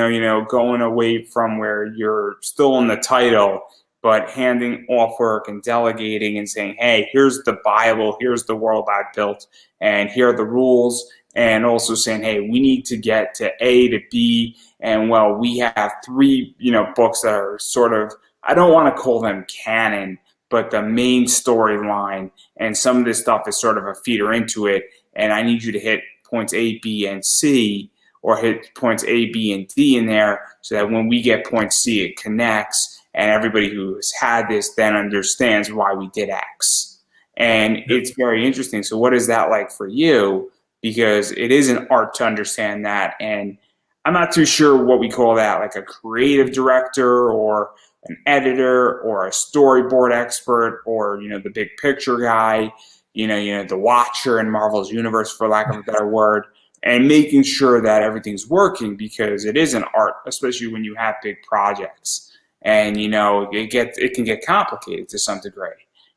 going away from where you're still in the title, but handing off work and delegating and saying, hey, here's the Bible, here's the world I built, and here are the rules. And also saying, hey, we need to get to A to B. And we have 3, books that are sort of, I don't want to call them canon, but the main storyline and some of this stuff is sort of a feeder into it. And I need you to hit points A, B, and C, or hit points A, B, and D in there, so that when we get point C, it connects, and everybody who has had this then understands why we did X. And it's very interesting. So what is that like for you? Because it is an art to understand that. And I'm not too sure what we call that, like a creative director or an editor or a storyboard expert or, the big picture guy, the watcher in Marvel's universe, for lack of a better word, and making sure that everything's working, because it is an art, especially when you have big projects. And, it can get complicated to some degree,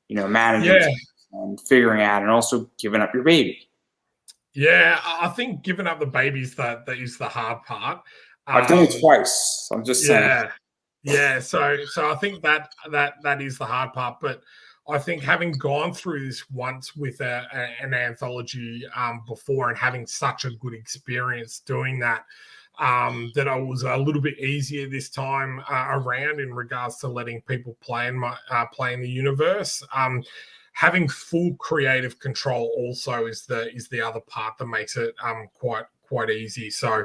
managing and figuring out, and also giving up your baby. Yeah, I think giving up the baby is that is the hard part. I've done it twice. So I'm just saying. Yeah. So I think that is the hard part. But I think having gone through this once with an anthology before, and having such a good experience doing that, that I was a little bit easier this time around in regards to letting people play in the universe. Having full creative control also is the other part that makes it quite easy. So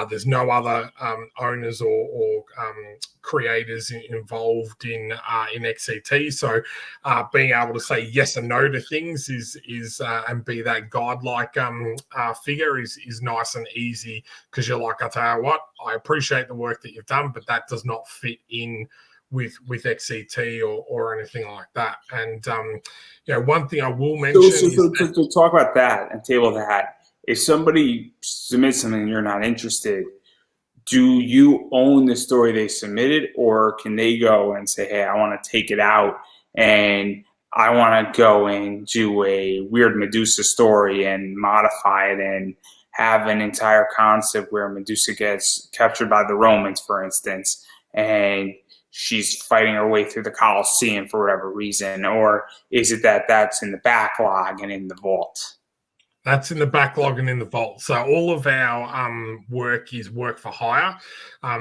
there's no other owners or creators involved in Xct. So being able to say yes and no to things is and be that godlike figure is nice and easy, because you're like, I tell you what, I appreciate the work that you've done, but that does not fit in with Xct or anything like that. And one thing I will mention is to talk about that and table that. If somebody submits something and you're not interested, do you own the story they submitted, or can they go and say, hey, I want to take it out and I want to go and do a weird Medusa story and modify it and have an entire concept where Medusa gets captured by the Romans, for instance, and she's fighting her way through the Colosseum for whatever reason? Or is it that that's in the backlog and in the vault? That's in the backlog and in the vault. So all of our work is work for hire.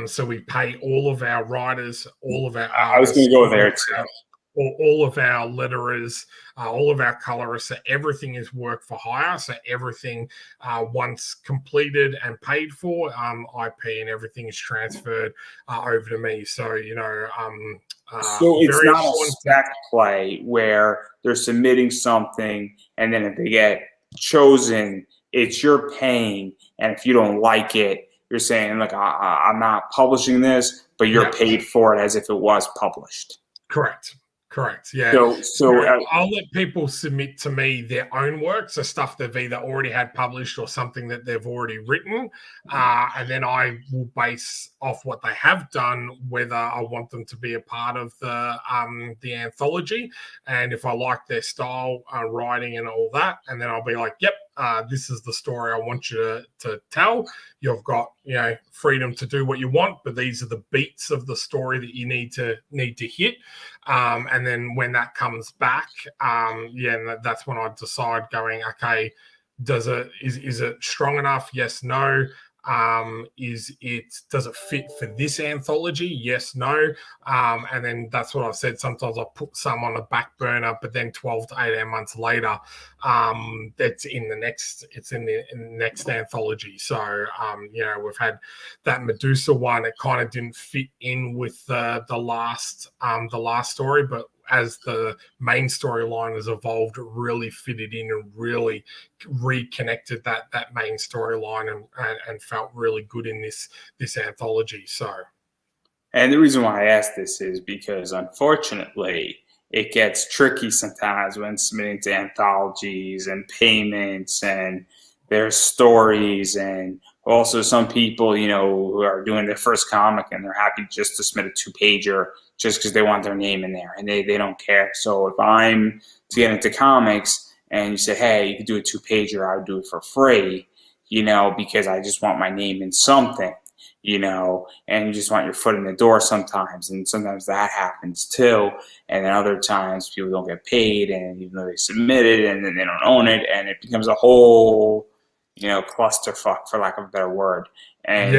So we pay all of our writers, all of our artists. I was going to go there too. All of our letterers, all of our colorists, so everything is work for hire. So everything, once completed and paid for, IP and everything is transferred over to me. So, so it's not a spec play where they're submitting something, and then if they get chosen, it's you're paying, and if you don't like it, you're saying, look, I'm not publishing this, but you're paid for it as if it was published. Correct. Yeah. So I'll let people submit to me their own work, so stuff they've either already had published or something that they've already written, and then I will base off what they have done whether I want them to be a part of the anthology, and if I like their style, writing, and all that, and then I'll be like, yep, this is the story I want you to tell. You've got freedom to do what you want, but these are the beats of the story that you need to hit. And then when that comes back, that's when I decide going, okay, does it strong enough? Yes, no. Does it fit for this anthology? Yes, no. And then that's what I've said. Sometimes I put some on a back burner, but then 12 to 18 months later, it's in the next anthology. So, we've had that Medusa one. It kind of didn't fit in with the last story, but as the main storyline has evolved, it really fitted in and really reconnected that main storyline and felt really good in this anthology. So, and the reason why I asked this is because, unfortunately, it gets tricky sometimes when submitting to anthologies and payments, and there's stories, and also some people, who are doing their first comic and they're happy just to submit a 2-pager just because they want their name in there, and they don't care. So if I'm to get into comics and you say, hey, you can do a 2-pager, I would do it for free, because I just want my name in something, and you just want your foot in the door sometimes, and sometimes that happens too. And then other times people don't get paid, and even though they submit it, and then they don't own it, and it becomes a whole, clusterfuck, for lack of a better word. And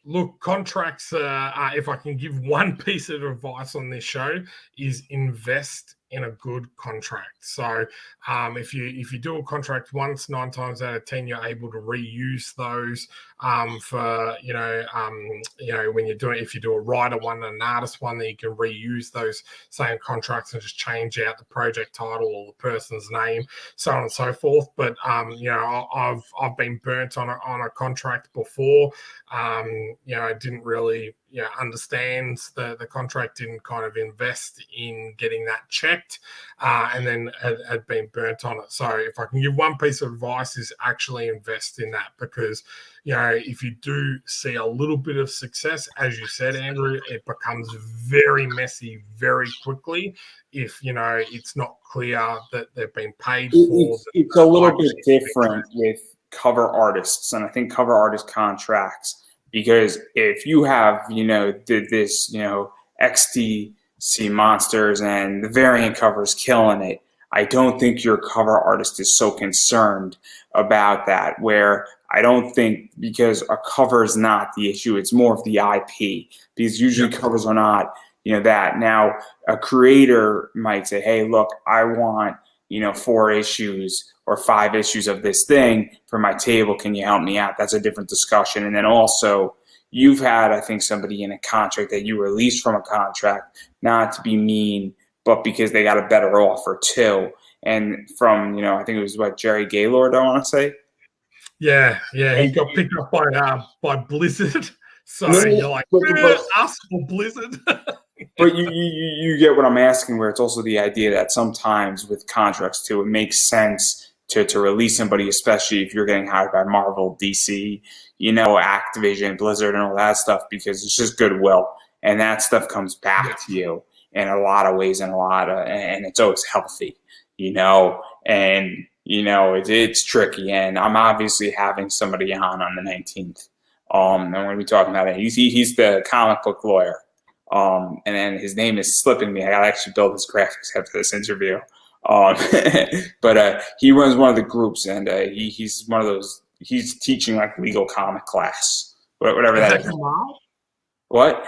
Look, contracts, if I can give one piece of advice on this show, is invest in a good contract. So if you do a contract once, 9 times out of 10, you're able to reuse those for, when you're doing, if you do a writer one and an artist one, then you can reuse those same contracts and just change out the project title or the person's name, so on and so forth. But, I've been burnt on a contract before. I didn't really understand the contract, didn't kind of invest in getting that checked, and then had been burnt on it. So if I can give one piece of advice, is actually invest in that, because if you do see a little bit of success, as you said, Andrew, it becomes very messy very quickly if it's not clear that they've been paid for. It's a little bit different with cover artists, and I think cover artist contracts, because if you have this Xct Monsters and the variant covers killing it, I don't think your cover artist is so concerned about that. Where I don't think, because a cover is not the issue, it's more of the IP, because usually covers are not that. Now a creator might say, hey, look, I want 4 issues or 5 issues of this thing for my table. Can you help me out? That's a different discussion. And then also, you've had, I think, somebody in a contract that you released from a contract, not to be mean, but because they got a better offer too. And from, I think it was Jerry Gaylord, I want to say. Yeah, he got picked up by Blizzard. So you're like, us or Blizzard? But you get what I'm asking, where it's also the idea that sometimes with contracts too, it makes sense to release somebody, especially if you're getting hired by Marvel, DC, Activision, Blizzard, and all that stuff, because it's just goodwill, and that stuff comes back to you in a lot of ways, and it's always healthy, and it's tricky. And I'm obviously having somebody on the 19th. I'm going to be talking about it. He's the comic book lawyer. And then his name is slipping me. I got to actually build his graphics after this interview. But he runs one of the groups, and he's one of those. He's teaching like legal comic class, whatever that is. Gamal? What?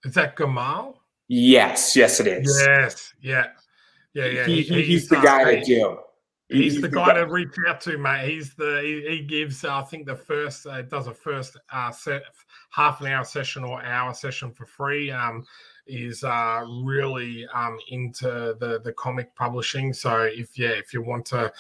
Is that Gamal? Yes, it is. Yes, yeah. He's the guy to do. He's the guy to reach out to, mate. He gives, I think, the first does a first half an hour session or hour session for free. Is really into the comic publishing. So if you want to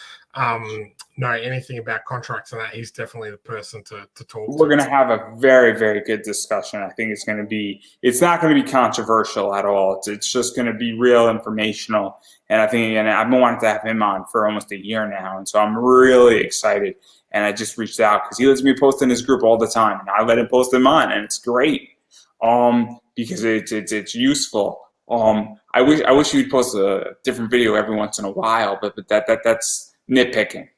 know anything about contracts and that, he's definitely the person to talk to. We're going to have a very, very good discussion. I think it's not going to be controversial at all. It's just going to be real informational. And I think, and I've been wanting to have him on for almost a year now. And so I'm really excited. And I just reached out because he lets me post in his group all the time, and I let him post in mine, and it's great. Because it's useful. I wish you'd post a different video every once in a while, but that's nitpicking.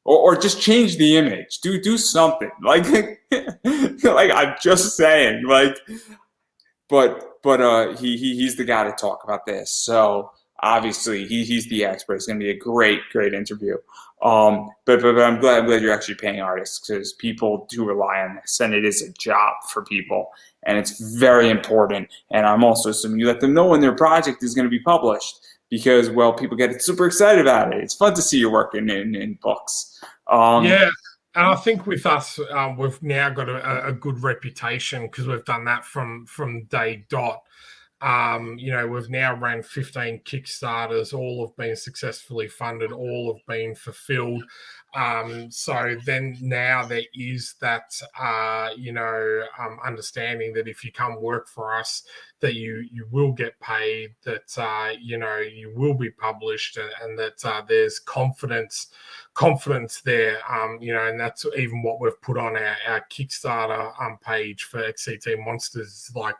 Or just change the image. Do something. Like I'm just saying. But he's the guy to talk about this. So obviously he's the expert. It's going to be a great interview. But I'm glad you're actually paying artists, because people do rely on this, and it is a job for people, and it's very important. And I'm also assuming you let them know when their project is going to be published, because people get super excited about it. It's fun to see you working in books. And I think with us, we've now got a good reputation, because we've done that from day dot. We've now ran 15 Kickstarters. All have been successfully funded. All have been fulfilled. So then now there is that, understanding that if you come work for us, that you will get paid, that, you will be published, and that there's confidence there, and that's even what we've put on our Kickstarter page for Xct Monsters. Like,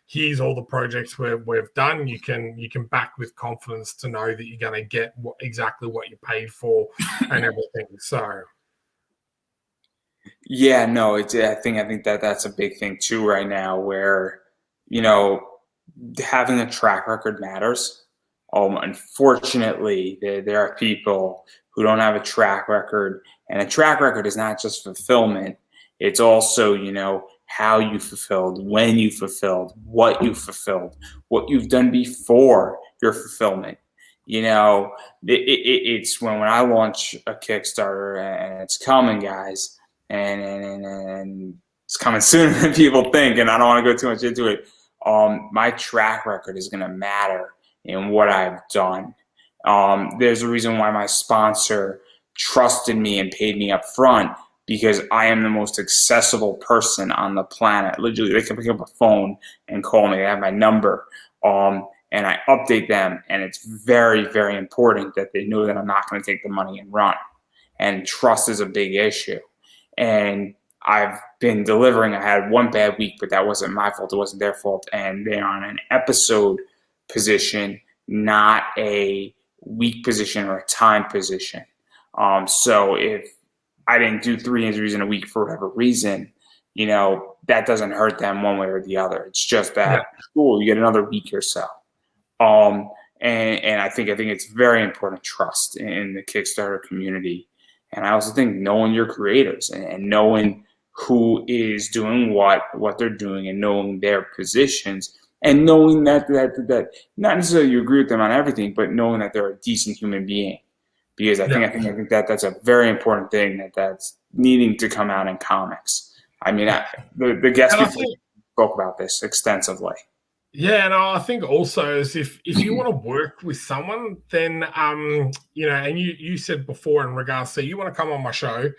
here's all the projects we've done. You can back with confidence to know that you're going to get exactly what you paid for and everything. So, yeah, no, I think that's a big thing too right now, where having a track record matters. Unfortunately, there are people who don't have a track record, and a track record is not just fulfillment. It's also, how you fulfilled, when you fulfilled, what you fulfilled, what you've done before your fulfillment. It's when I launch a Kickstarter and it's coming, guys, and it's coming sooner than people think, and I don't want to go too much into it. My track record is going to matter in what I've done. There's a reason why my sponsor trusted me and paid me up front, because I am the most accessible person on the planet. Literally, they can pick up a phone and call me. They have my number. And I update them, and it's very, very important that they know that I'm not going to take the money and run. And trust is a big issue. And I've been delivering. I had one bad week, but that wasn't my fault. It wasn't their fault. And they're on an episode position, not a week position or a time position. So if I didn't do 3 interviews in a week for whatever reason, that doesn't hurt them one way or the other. It's just that, cool, you get another week or so. And I think it's very important trust in the Kickstarter community. And I also think knowing your creators and knowing who is doing what they're doing, and knowing their positions, and knowing that not necessarily you agree with them on everything, but knowing that they're a decent human being. Because I think that's a very important thing that's needing to come out in comics. I mean, the guest before spoke about this extensively. Yeah, and I think also is if you want to work with someone, then and you said before in regards to you want to come on my show,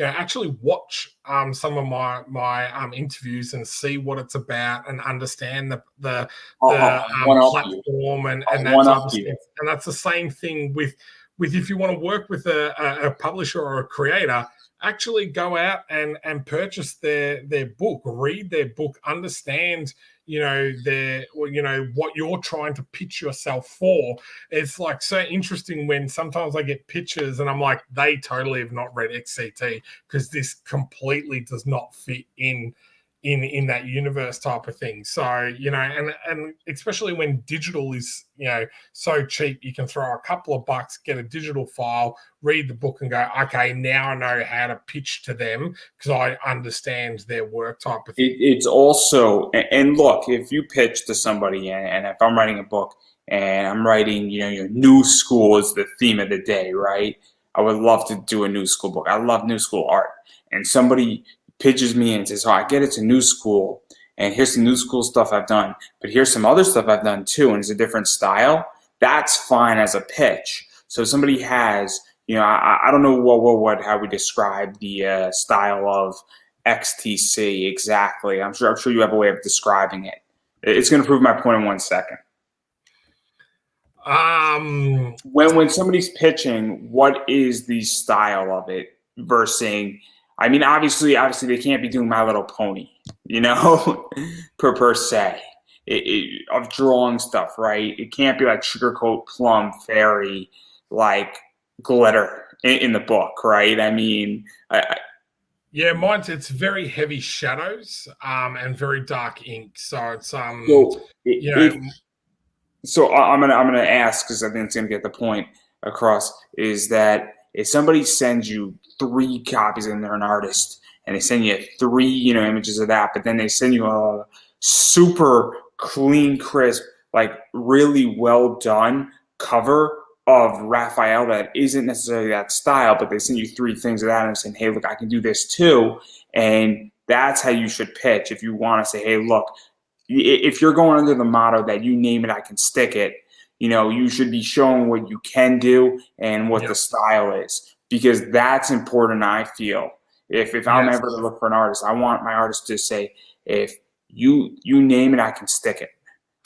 actually watch some of my interviews and see what it's about and understand the platform and that type of stuff. And that's the same thing with if you want to work with a publisher or a creator, actually go out and purchase their book, read their book, understand what you're trying to pitch yourself for. It's like so interesting when sometimes I get pitches and I'm like, they totally have not read Xct, because this completely does not fit in that universe type of thing. So, and especially when digital is, so cheap, you can throw a couple of bucks, get a digital file, read the book and go, okay, now I know how to pitch to them because I understand their work type of thing. It's also, and look, if you pitch to somebody, and if I'm writing a book and I'm writing, your new school is the theme of the day, right? I would love to do a new school book. I love new school art. And somebody pitches me and says, I get it's a new school, and here's some new school stuff I've done, but here's some other stuff I've done too, and it's a different style. That's fine as a pitch. So somebody has, I don't know how we describe the style of XTC exactly. I'm sure you have a way of describing it. It's going to prove my point in 1 second. When somebody's pitching, what is the style of it versus, I mean, obviously they can't be doing My Little Pony, per se, of drawing stuff, right? It can't be like Sugarcoat Plum Fairy, like glitter in the book, right? I mean, it's very heavy shadows and very dark ink. So it's So I'm gonna ask, because I think it's gonna get the point across, is that if somebody sends you 3 copies and they're an artist, and they send you 3, images of that, but then they send you a super clean, crisp, like really well done cover of Raphael that isn't necessarily that style, but they send you 3 things of that and saying, hey, look, I can do this too. And that's how you should pitch. If you want to say, hey, look, if you're going under the motto that you name it, I can stick it, you should be showing what you can do and what the style is, because that's important. I feel if I'm ever to look for an artist, I want my artist to say, if you name it, I can stick it.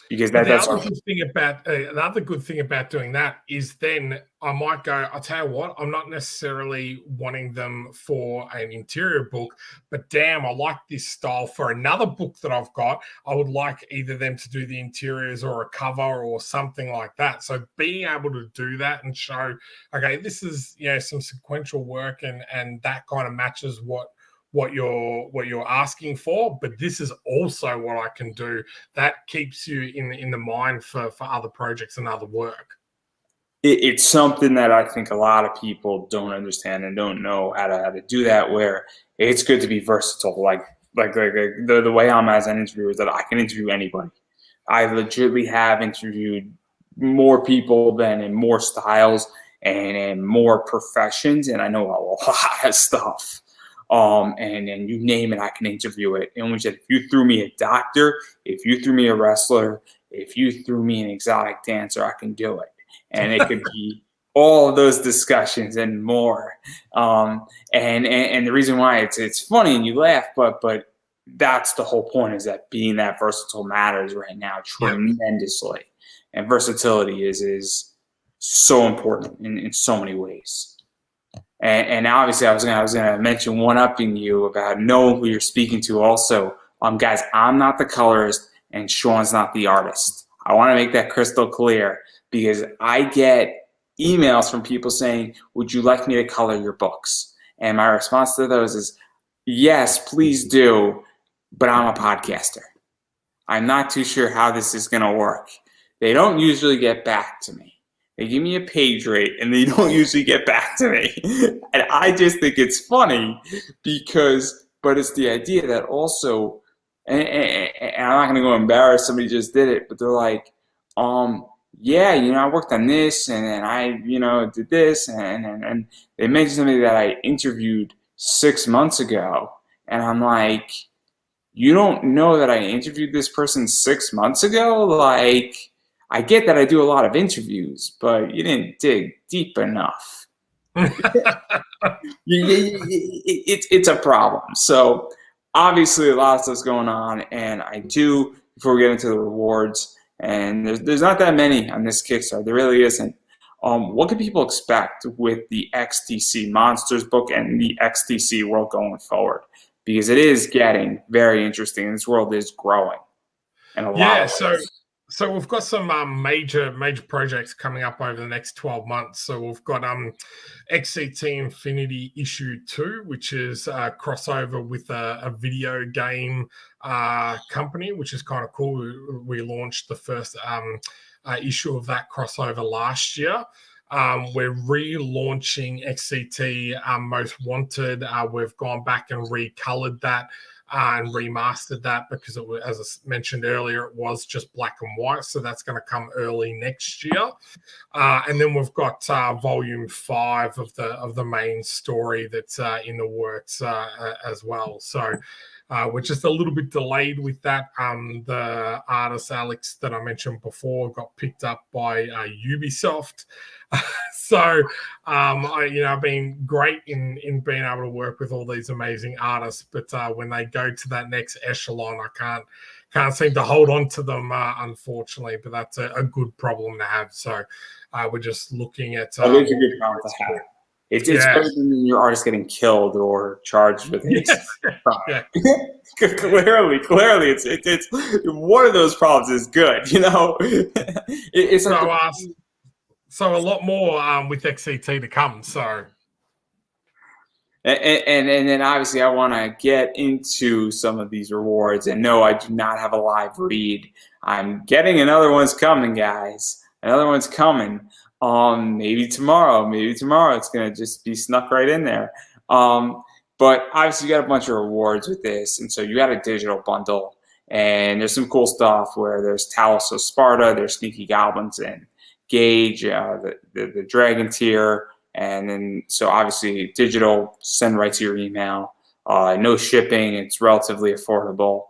Because that's the other good thing about doing that is then I might go, I'll tell you what, I'm not necessarily wanting them for an interior book, but damn, I like this style for another book that I've got. I would like either them to do the interiors or a cover or something like that. So being able to do that and show, okay, this is some sequential work and that kind of matches what you're asking for, but this is also what I can do. That keeps you in the mind for other projects and other work. it's something that I think a lot of people don't understand and don't know how to do that, where it's good to be versatile. Like the way I'm as an interviewer is that I can interview anybody. I legitimately have interviewed more people than in more styles and in more professions, and I know a lot of stuff. And you name it, I can interview it. And we said, if you threw me a doctor, if you threw me a wrestler, if you threw me an exotic dancer, I can do it. And it could be all of those discussions and more. And the reason why it's funny and you laugh, but that's the whole point, is that being that versatile matters right now tremendously. And versatility is so important in so many ways. And obviously, I was gonna mention one-upping you about knowing who you're speaking to. Also, guys, I'm not the colorist, and Shaun's not the artist. I want to make that crystal clear, because I get emails from people saying, "Would you like me to color your books?" And my response to those is, "Yes, please do, but I'm a podcaster. I'm not too sure how this is gonna work." They don't usually get back to me. They give me a page rate, and they don't usually get back to me. And I just think it's funny but it's the idea that also, and I'm not going to go embarrass somebody just did it, but they're like, yeah, I worked on this, and then I, did this, and they mentioned somebody that I interviewed 6 months ago, and I'm like, you don't know that I interviewed this person 6 months ago? Like, I get that I do a lot of interviews, but you didn't dig deep enough. It's a problem. So obviously a lot of stuff's going on, and before we get into the rewards, and there's not that many on this Kickstarter, there really isn't. What can people expect with the XTC Monsters book and the XTC world going forward? Because it is getting very interesting, and this world is growing in a lot of ways. So we've got some major projects coming up over the next 12 months. So we've got Xct Infinity Issue 2, which is a crossover with a video game company, which is kind of cool. We launched the first issue of that crossover last year. We're relaunching Xct Most Wanted. We've gone back and recolored that and remastered that, because it was, as I mentioned earlier, it was just black and white. So that's going to come early next year. And then we've got volume 5 of the main story that's in the works as well. So we're just a little bit delayed with that. The artist Alex that I mentioned before got picked up by Ubisoft. So I've been great in being able to work with all these amazing artists, but when they go to that next echelon, I can't seem to hold on to them, unfortunately. But that's a good problem to have. So we're just looking at. It is a good problem to have. It's better than your artist getting killed or charged with these. Yeah. Clearly, it's one of those problems is good. It's so a lot more with XCT to come. So, and then obviously I want to get into some of these rewards. And no, I do not have a live read. I'm getting another one's coming, guys. Another one's coming. Maybe tomorrow. It's gonna just be snuck right in there. But obviously you got a bunch of rewards with this, and so you got a digital bundle. And there's some cool stuff where there's Talos of Sparta, there's Sneaky Goblins and Gauge, the Dragon tier, and then so obviously digital, send right to your email. No shipping, it's relatively affordable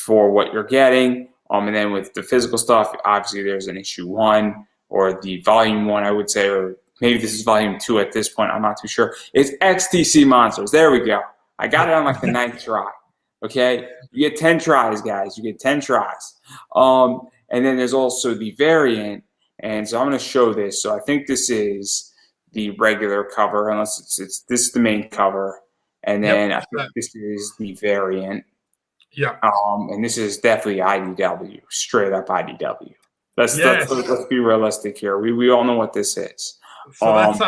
for what you're getting. And then with the physical stuff, obviously there's an issue 1 or the volume 1, I would say, or maybe this is volume 2 at this point. I'm not too sure. It's XTC Monsters. There we go. I got it on like the 9th try. Okay, you get 10 tries, guys. You get 10 tries. And then there's also the variant. And so I'm going to show this. So I think this is the regular cover, unless it's this is the main cover. And then I think this is the variant. Yeah. And this is definitely IDW, straight up IDW. Let's be realistic here. We all know what this is. So that's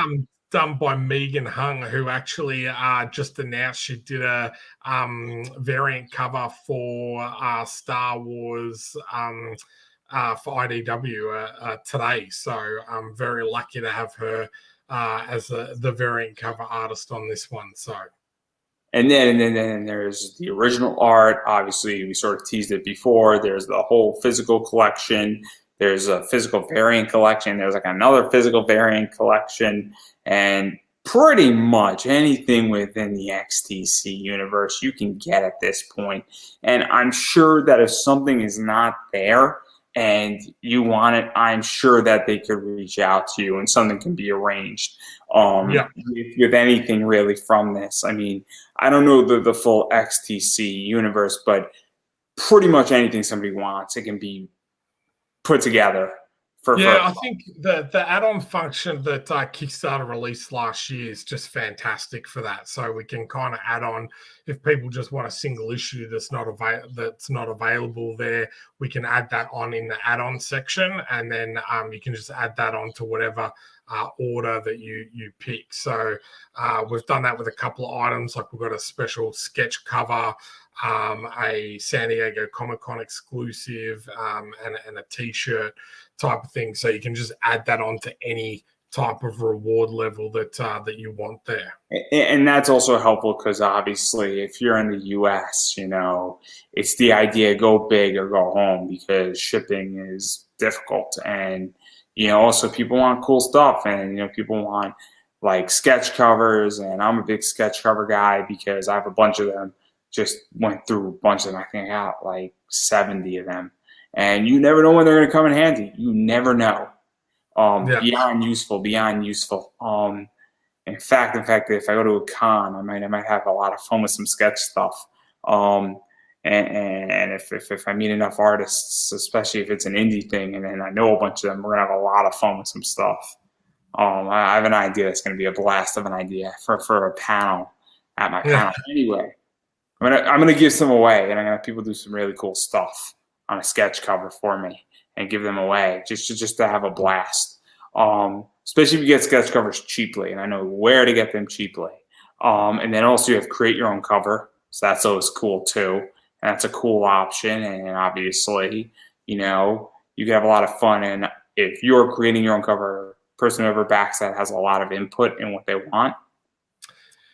done by Megan Hung, who actually just announced she did a variant cover for Star Wars for IDW today. So I'm very lucky to have her as the variant cover artist on this one. So. And then there's the original art. Obviously, we sort of teased it before. There's the whole physical collection. There's a physical variant collection. There's like another physical variant collection. And pretty much anything within the XTC universe you can get at this point. And I'm sure that if something is not there and you want it, I'm sure that they could reach out to you and something can be arranged. With anything really from this. I mean, I don't know the full XTC universe, but pretty much anything somebody wants, it can be put together. I think the add-on function that Kickstarter released last year is just fantastic for that. So we can kind of add on, if people just want a single issue that's not available there, we can add that on in the add-on section, and then you can just add that on to whatever order that you pick. So we've done that with a couple of items, like we've got a special sketch cover, a San Diego Comic-Con exclusive, and a t-shirt type of thing. So you can just add that on to any type of reward level that you want there. And that's also helpful because obviously if you're in the US, it's the idea, go big or go home, because shipping is difficult. And also people want cool stuff, and people want like sketch covers, and I'm a big sketch cover guy because I have a bunch of them. Just went through a bunch of them. I think I got like 70 of them, and you never know when they're going to come in handy. You never know. Beyond useful. In fact, if I go to a con, I might have a lot of fun with some sketch stuff. And if I meet enough artists, especially if it's an indie thing, and then I know a bunch of them, we're gonna have a lot of fun with some stuff. I have an idea that's gonna be a blast of an idea for a panel at my panel. Anyway, I'm gonna give some away, and I'm gonna have people do some really cool stuff on a sketch cover for me and give them away just to have a blast. Especially if you get sketch covers cheaply, and I know where to get them cheaply. And then also you have create your own cover, so that's always cool too. And that's a cool option, and obviously, you can have a lot of fun. And if you're creating your own cover, person who ever backs that has a lot of input in what they want.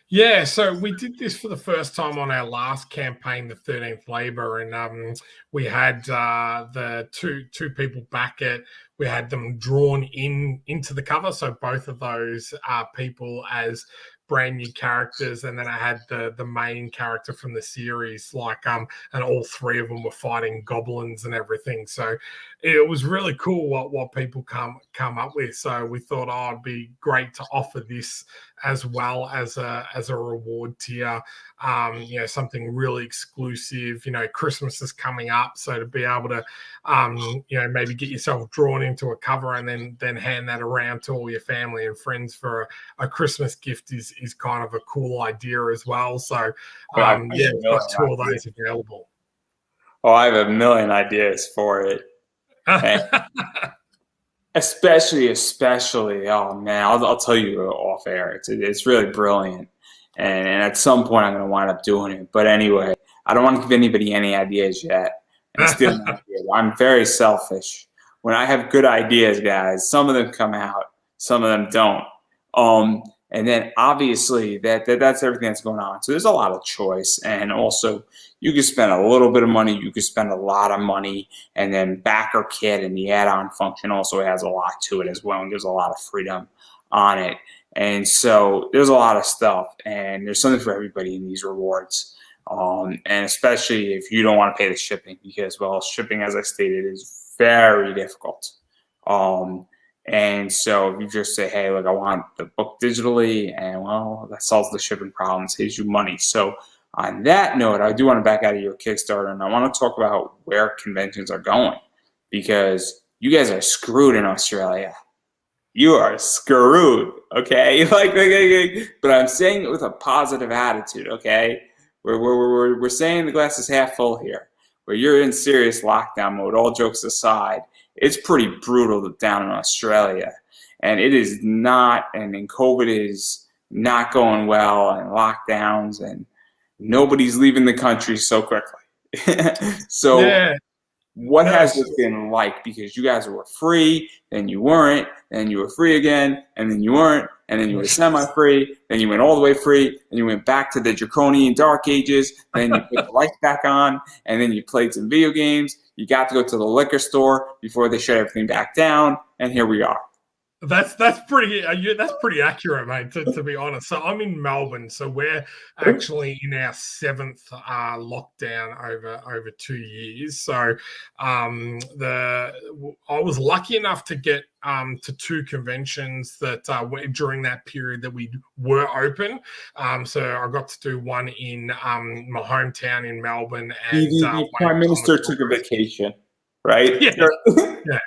Yeah, so we did this for the first time on our last campaign, the 13th Labor, and we had the two people back it. We had them drawn into the cover, so both of those people as brand new characters, and then I had the main character from the series, and all three of them were fighting goblins and everything. So it was really cool what people come up with. So we thought, it'd be great to offer this as well as a reward tier. Something really exclusive. Christmas is coming up, so to be able to maybe get yourself drawn into a cover and then hand that around to all your family and friends for a Christmas gift is kind of a cool idea as well. So got two of those available. I have a million ideas for it. especially, oh man, I'll tell you off air. It's really brilliant, and at some point I'm going to wind up doing it. But anyway, I don't want to give anybody any ideas yet. And steal my ideas. I'm very selfish. When I have good ideas, guys, some of them come out, some of them don't. And then obviously that's everything that's going on. So there's a lot of choice, and also you can spend a little bit of money, you can spend a lot of money, and then backer kit and the add-on function also has a lot to it as well, and gives a lot of freedom on it. And so there's a lot of stuff, and there's something for everybody in these rewards. And especially if you don't want to pay the shipping, because shipping, as I stated, is very difficult. And so if you just say, hey, look, I want the book digitally, and that solves the shipping problem, saves you money. So on that note, I do want to back out of your Kickstarter, and I want to talk about where conventions are going, because you guys are screwed in Australia. You are screwed, okay? But I'm saying it with a positive attitude, okay? We're saying the glass is half full here, where you're in serious lockdown mode. All jokes aside, it's pretty brutal down in Australia, and it is not, and then COVID is not going well, and lockdowns, and nobody's leaving the country so quickly. So yeah. What No, has this been like? Because you guys were free, then you weren't, then you were free again, and then you weren't, and then you were semi-free, then you went all the way free, and you went back to the draconian dark ages, then you put the lights back on, and then you played some video games. You got to go to the liquor store before they shut everything back down, and here we are. That's pretty accurate, mate. To be honest, so I'm in Melbourne, so we're actually in our 7th lockdown over 2 years. So I was lucky enough to get to 2 conventions that during that period that we were open. So I got to do one in my hometown in Melbourne, and The Prime Minister took a vacation, right? Yeah. Yeah.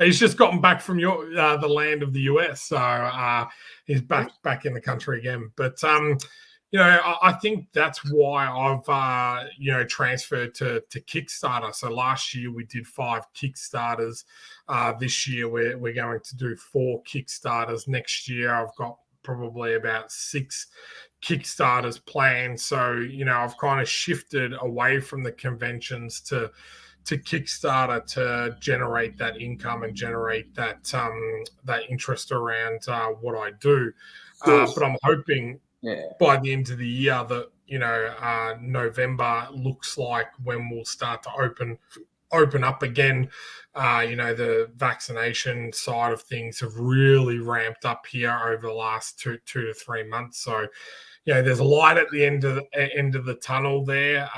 He's just gotten back from the land of the US, so he's back in the country again. But I think that's why I've transferred to Kickstarter. So last year we did 5 Kickstarters. This year we're going to do 4 Kickstarters. Next year I've got probably about 6 Kickstarters planned. So I've kind of shifted away from the conventions to Kickstarter to generate that income and generate that interest around what I do. But I'm hoping by the end of the year that November looks like when we'll start to open up again. The vaccination side of things have really ramped up here over the last 2 to 3 months. So there's a light at the end of the tunnel there.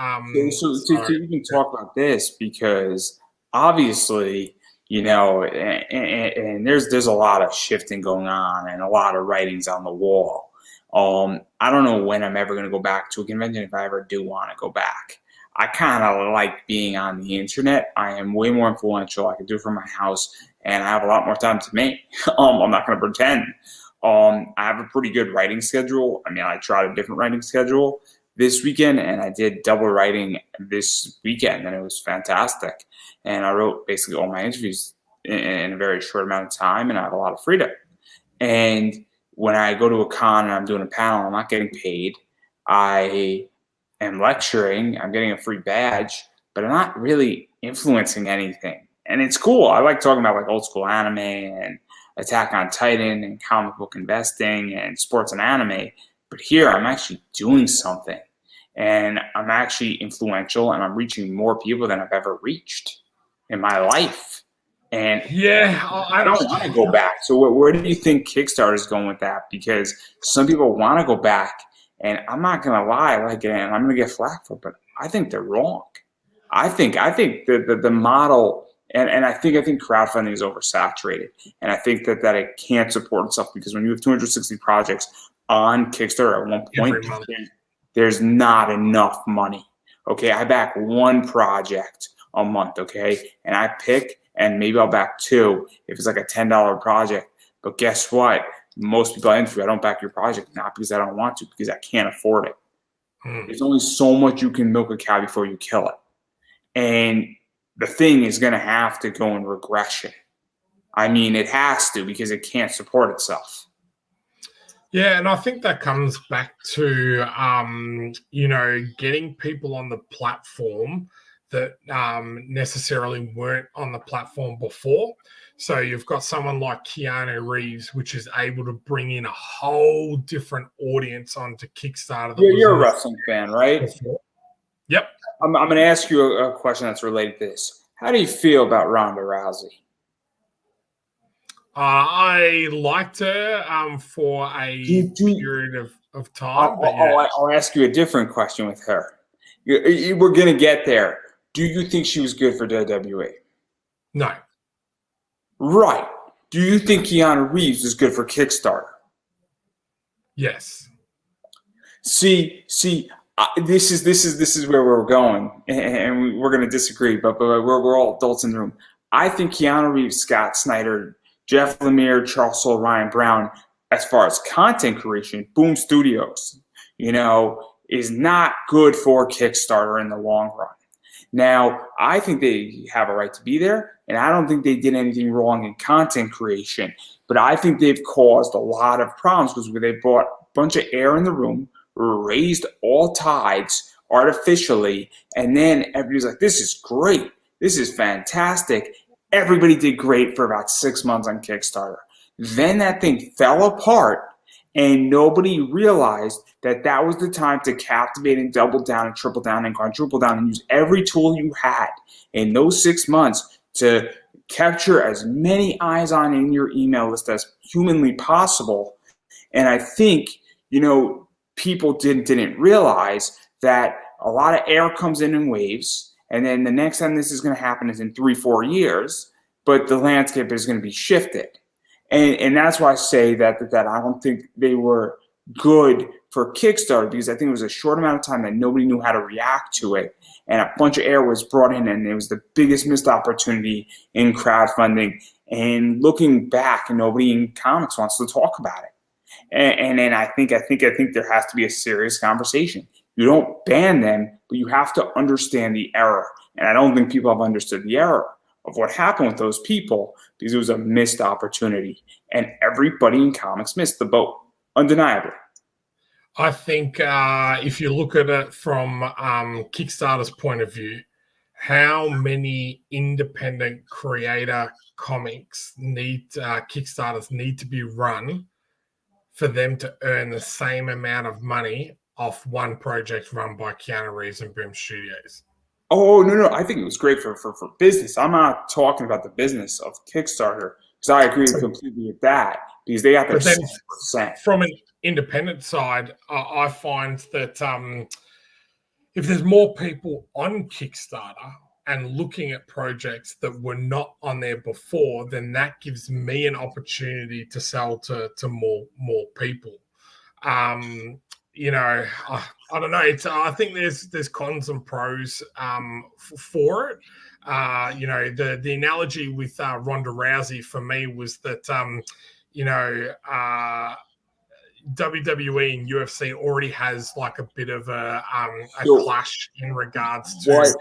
So you can talk about this, because obviously, and there's a lot of shifting going on and a lot of writings on the wall. I don't know when I'm ever going to go back to a convention, if I ever do want to go back. I kind of like being on the internet. I am way more influential. I can do it from my house, and I have a lot more time to make. I'm not going to pretend. I have a pretty good writing schedule. I mean, I tried a different writing schedule this weekend, and I did double writing this weekend, and it was fantastic. And I wrote basically all my interviews in a very short amount of time, and I have a lot of freedom. And when I go to a con and I'm doing a panel, I'm not getting paid. I am lecturing. I'm getting a free badge, but I'm not really influencing anything. And it's cool. I like talking about like old school anime and Attack on Titan and comic book investing and sports and anime. But here I'm actually doing something, and I'm actually influential, and I'm reaching more people than I've ever reached in my life. And I don't want to go back. So where do you think Kickstarter is going with that? Because some people want to go back, and I'm not going to lie, and I'm going to get flack for it, but I think they're wrong. I think the model. And I think crowdfunding is oversaturated, and I think that it can't support itself, because when you have 260 projects on Kickstarter at one point, there's not enough money. Okay, I back 1 project a month. Okay, and I pick, and maybe I'll back 2 if it's like a $10 project. But guess what? Most people I interview, I don't back your project, not because I don't want to, because I can't afford it. There's only so much you can milk a cow before you kill it, and the thing is going to have to go in regression. I mean, it has to, because it can't support itself. Yeah, and I think that comes back to, getting people on the platform that necessarily weren't on the platform before. So you've got someone like Keanu Reeves, which is able to bring in a whole different audience onto Kickstarter. You're a wrestling fan, right? Before. Yep. I'm going to ask you a question that's related to this. How do you feel about Ronda Rousey? I liked her for a period of time. I'll ask you a different question with her. We're going to get there. Do you think she was good for WWE? No. Right. Do you think Keanu Reeves is good for Kickstarter? Yes. See, this is where we're going, and we're going to disagree, but we're all adults in the room. I think Keanu Reeves, Scott Snyder, Jeff Lemire, Charles Soule, Ryan Brown, as far as content creation, Boom Studios, is not good for Kickstarter in the long run. Now, I think they have a right to be there, and I don't think they did anything wrong in content creation, but I think they've caused a lot of problems because they brought a bunch of air in the room, raised all tides artificially, and then everybody's like, this is great. This is fantastic. Everybody did great for about 6 months on Kickstarter. Then that thing fell apart, and nobody realized that that was the time to captivate and double down and triple down and quadruple down and use every tool you had in those 6 months to capture as many eyes on in your email list as humanly possible. And I think, people didn't realize that a lot of air comes in waves, and then the next time this is going to happen is in 3-4 years, but the landscape is going to be shifted. And that's why I say that I don't think they were good for Kickstarter, because I think it was a short amount of time that nobody knew how to react to it, and a bunch of air was brought in, and it was the biggest missed opportunity in crowdfunding. And looking back, nobody in comics wants to talk about it. And I think there has to be a serious conversation. You don't ban them, but you have to understand the error. And I don't think people have understood the error of what happened with those people, because it was a missed opportunity. And everybody in comics missed the boat, undeniably. I think if you look at it from Kickstarter's point of view, how many independent creator comics Kickstarters need to be run for them to earn the same amount of money off one project run by Keanu Reeves and Boom Studios? Oh, no. I think it was great for business. I'm not talking about the business of Kickstarter, because I agree completely with that, because they got their 6%. From an independent side, I find that if there's more people on Kickstarter and looking at projects that were not on there before, then that gives me an opportunity to sell to more people. I don't know. I think there's cons and pros for it. The analogy with Ronda Rousey for me was that WWE and UFC already has like a bit of a clash in regards to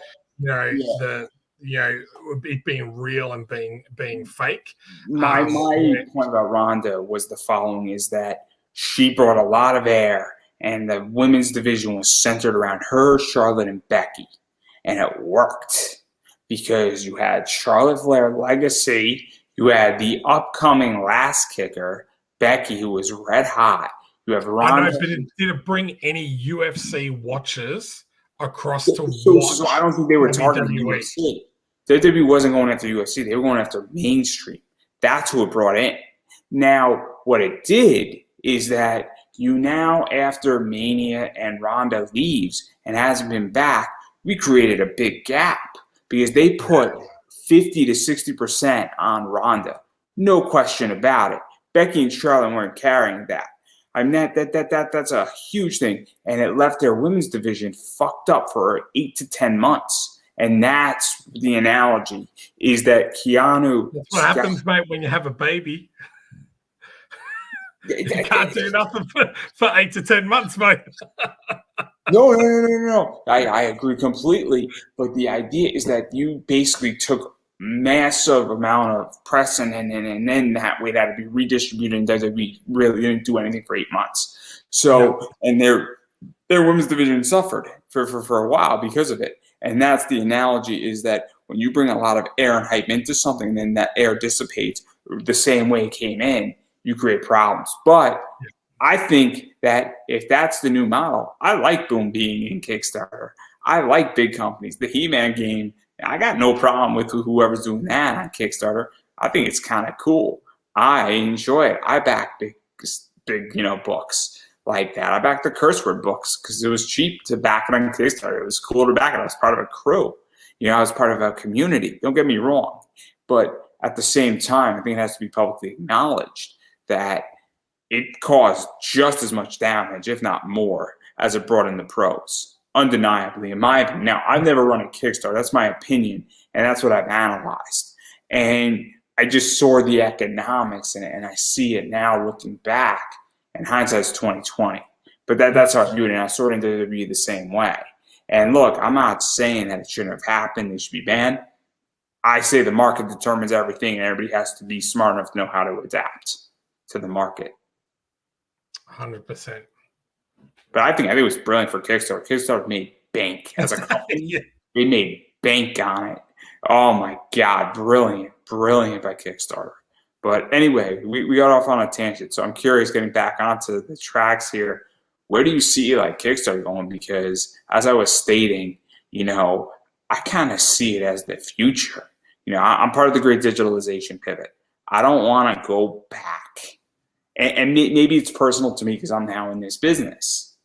it being real and being fake. My point about Ronda was the following: is that she brought a lot of air, and the women's division was centered around her, Charlotte, and Becky. And it worked, because you had Charlotte Flair legacy, you had the upcoming last kicker, Becky, who was red hot. You have Ronda. I know, but did it bring any UFC watchers across to watch? So I don't think they were targeting UFC. WWE wasn't going after UFC. They were going after mainstream. That's who it brought in. Now, what it did is that now, after Mania and Ronda leaves and hasn't been back, we created a big gap, because they put 50 to 60% on Ronda. No question about it. Becky and Charlotte weren't carrying that. I mean, that's a huge thing. And it left their women's division fucked up for 8 to 10 months. And that's the analogy, is that Keanu... That's what happens, mate, when you have a baby. You can't do nothing for 8 to 10 months, mate. No. I agree completely. But the idea is that you basically took massive amount of press, and then that way that would be redistributed, and WWE really didn't do anything for 8 months. So, and their women's division suffered for a while because of it. And that's the analogy, is that when you bring a lot of air and hype into something, then that air dissipates the same way it came in, you create problems. But I think that if that's the new model, I like Boom being in Kickstarter. I like big companies. The He-Man game, I got no problem with whoever's doing that on Kickstarter. I think it's kind of cool. I enjoy it. I back big books like that. I backed the curse word books because it was cheap to back it on Kickstarter. It was cool to back it. I was part of a crew. I was part of a community. Don't get me wrong. But at the same time, I think it has to be publicly acknowledged that it caused just as much damage, if not more, as it brought in the pros. Undeniably, in my opinion. Now, I've never run a Kickstarter. That's my opinion, and that's what I've analyzed. And I just saw the economics in it, and I see it now looking back, and hindsight's 2020. But that's how I view it, and I sort of did it the same way. And look, I'm not saying that it shouldn't have happened, it should be banned. I say the market determines everything, and everybody has to be smart enough to know how to adapt to the market. 100%. But I think it was brilliant for Kickstarter. Kickstarter made bank as a company. They made bank on it. Oh my God, brilliant, brilliant by Kickstarter. But anyway, we got off on a tangent. So I'm curious, getting back onto the tracks here, where do you see like Kickstarter going? Because as I was stating, I kind of see it as the future. I'm part of the great digitalization pivot. I don't want to go back. And maybe it's personal to me because I'm now in this business.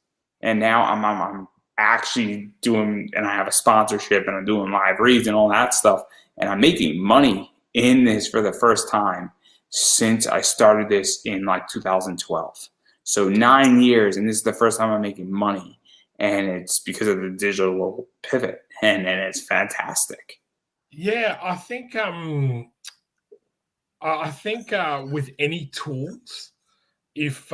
And now I'm actually doing, and I have a sponsorship and I'm doing live reads and all that stuff. And I'm making money in this for the first time since I started this in like 2012. So 9 years, and this is the first time I'm making money. And it's because of the digital pivot, and it's fantastic. Yeah, I think with any tools, if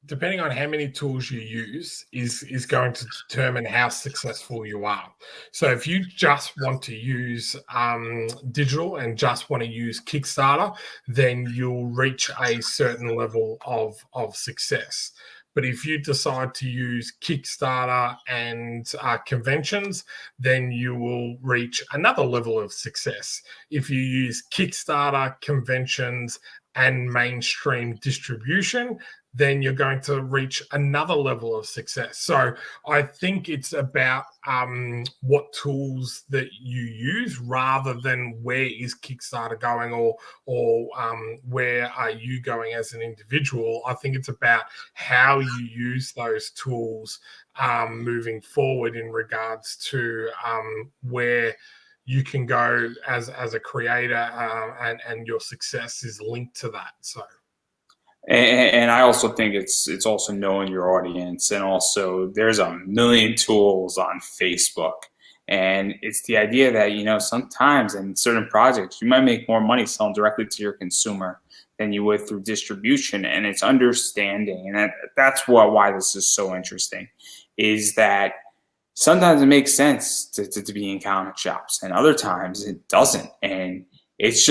depending on how many tools you use is going to determine how successful you are. So if you just want to use digital and just want to use Kickstarter, then you'll reach a certain level of success. But if you decide to use Kickstarter and conventions, then you will reach another level of success. If you use Kickstarter, conventions, and mainstream distribution, then you're going to reach another level of success. So I think it's about what tools that you use rather than where is Kickstarter going or where are you going as an individual. I think it's about how you use those tools moving forward in regards to where you can go as a creator, and your success is linked to that. So. And I also think it's also knowing your audience, and also there's a million tools on Facebook, and it's the idea that sometimes in certain projects you might make more money selling directly to your consumer than you would through distribution, and it's understanding, and that's why this is so interesting, is that sometimes it makes sense to be in comic shops, and other times it doesn't, and it's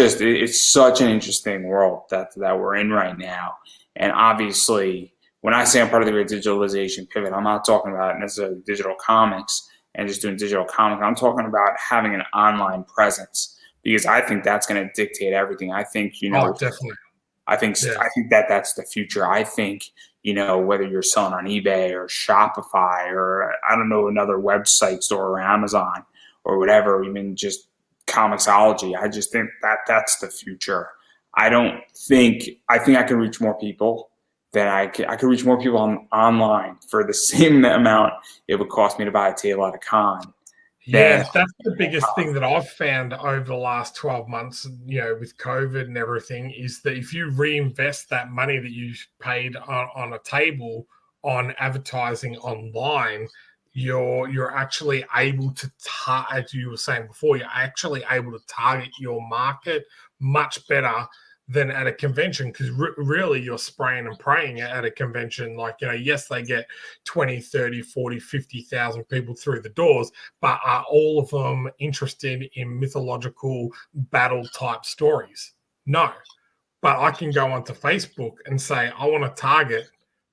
such an interesting world that we're in right now. And obviously, when I say I'm part of the great digitalization pivot, I'm not talking about necessarily digital comics and just doing digital comics. I'm talking about having an online presence, because I think that's going to dictate everything. I think Definitely. I think that's the future. I think whether you're selling on eBay or Shopify or I don't know, another website store or Amazon or whatever, even just Comixology. I just think that's the future. I think I can reach more people than I could reach more people online for the same amount it would cost me to buy a table at a con. Yeah, that's the biggest thing that I've found over the last 12 months, with COVID and everything, is that if you reinvest that money that you paid on a table on advertising online, you're actually able to, as you were saying before, you're actually able to target your market much better than at a convention, because really you're spraying and praying at a convention. Like, yes, they get 20, 30, 40, 50,000 people through the doors, but are all of them interested in mythological battle type stories? No. But I can go onto Facebook and say, I want to target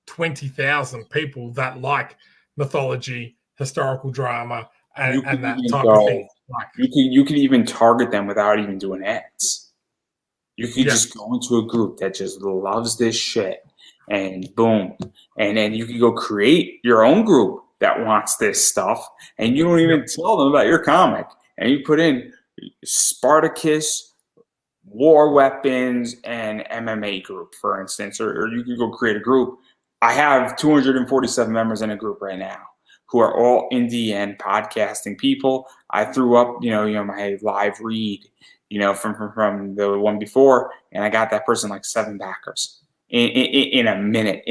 20,000 people that like mythology, historical drama, and that type of thing. You could even target them without even doing ads. You could just go into a group that just loves this shit, and boom. And then you could go create your own group that wants this stuff, and you don't even tell them about your comic. And you put in Spartacus, war weapons, and MMA group, for instance, or you could go create a group. I have 247 members in a group right now who are all indie and podcasting people. I threw up, my live read, from the one before, and I got that person like 7 backers in a minute.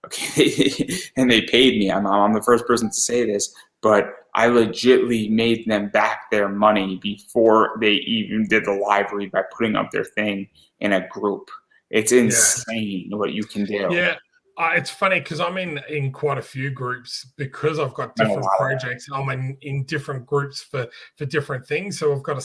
Okay, and they paid me. I'm the first person to say this, but I legitly made them back their money before they even did the live read by putting up their thing in a group. It's insane what you can do. Yeah. It's funny because I'm in quite a few groups, because I've got different projects. I'm in different groups for different things. So I've got a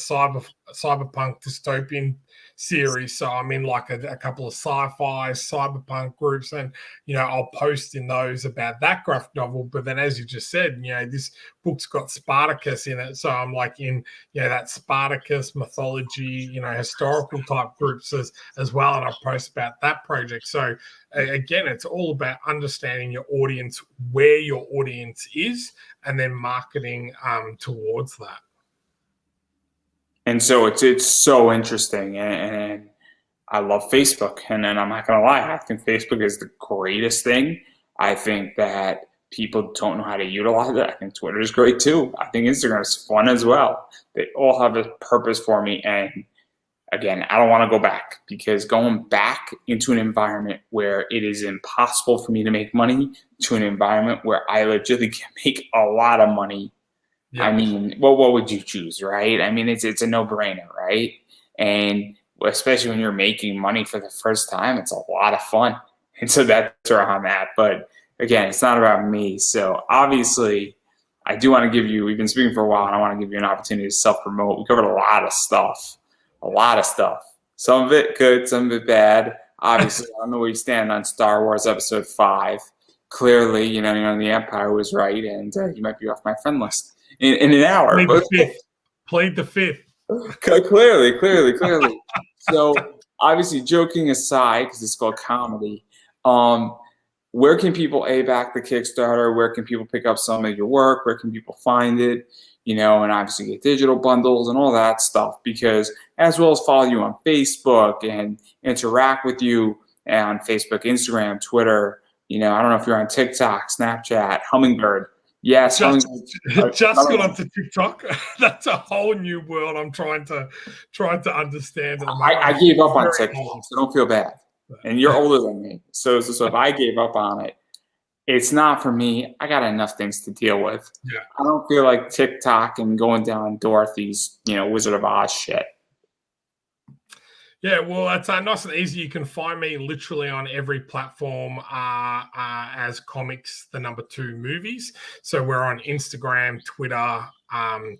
cyberpunk dystopian series. So I'm in like a couple of sci-fi cyberpunk groups, and I'll post in those about that graphic novel. But then, as you just said, this book's got Spartacus in it, so I'm like in that Spartacus mythology, historical type groups as well, and I post about that project. So again, it's all about understanding your audience, where your audience is, and then marketing towards that. And so it's so interesting, and I love Facebook. And then I'm not gonna lie, I think Facebook is the greatest thing. I think that people don't know how to utilize it. I think Twitter is great too. I think Instagram is fun as well. They all have a purpose for me. And again, I don't want to go back, because going back into an environment where it is impossible for me to make money to an environment where I legitimately can make a lot of money. Yeah. I mean, well, what would you choose, right? I mean, it's a no-brainer, right? And especially when you're making money for the first time, it's a lot of fun. And so that's where I'm at. But again, it's not about me. So obviously, I do want to give you, we've been speaking for a while, and I want to give you an opportunity to self-promote. We covered a lot of stuff. Some of it good, some of it bad. Obviously, I don't know where you stand on Star Wars Episode 5. Clearly, the Empire was right, and you might be off my friend list in an hour. Played the fifth. Clearly. So, obviously, joking aside, because it's called comedy, where can people back the Kickstarter? Where can people pick up some of your work? Where can people find it? And obviously get digital bundles and all that stuff, because as well as follow you on Facebook and interact with you on Facebook, Instagram, Twitter. I don't know if you're on TikTok, Snapchat, Hummingbird. Yes, just got onto TikTok. That's a whole new world. I'm trying to understand. I gave up on TikTok, so don't feel bad. And you're older than me, so if I gave up on it, it's not for me. I got enough things to deal with. Yeah. I don't feel like TikTok and going down Dorothy's, Wizard of Oz shit. Yeah, well, it's nice and easy. You can find me literally on every platform as Comics, the number 2 movies. So we're on Instagram, Twitter,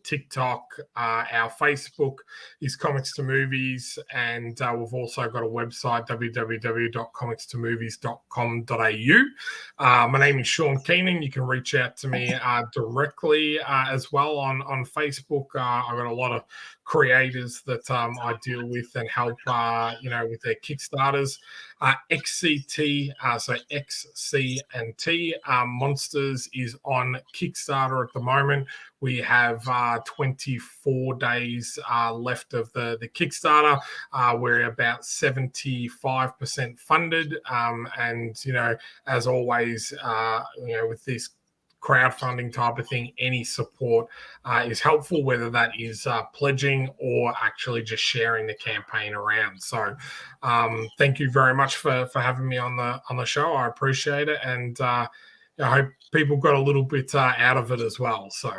TikTok. Our Facebook is Comics to Movies, and we've also got a website, www.comicstomovies.com.au. My name is Shaun Keenan. You can reach out to me directly as well on Facebook. I've got a lot of creators that I deal with and help, with their Kickstarters. Xct, so Xct Monsters is on Kickstarter at the moment. We have 24 days left of the Kickstarter. We're about 75% funded. And, as always, with this crowdfunding type of thing, any support is helpful, whether that is pledging or actually just sharing the campaign around. So thank you very much for having me on the show. I appreciate it, and I hope people got a little bit out of it as well. So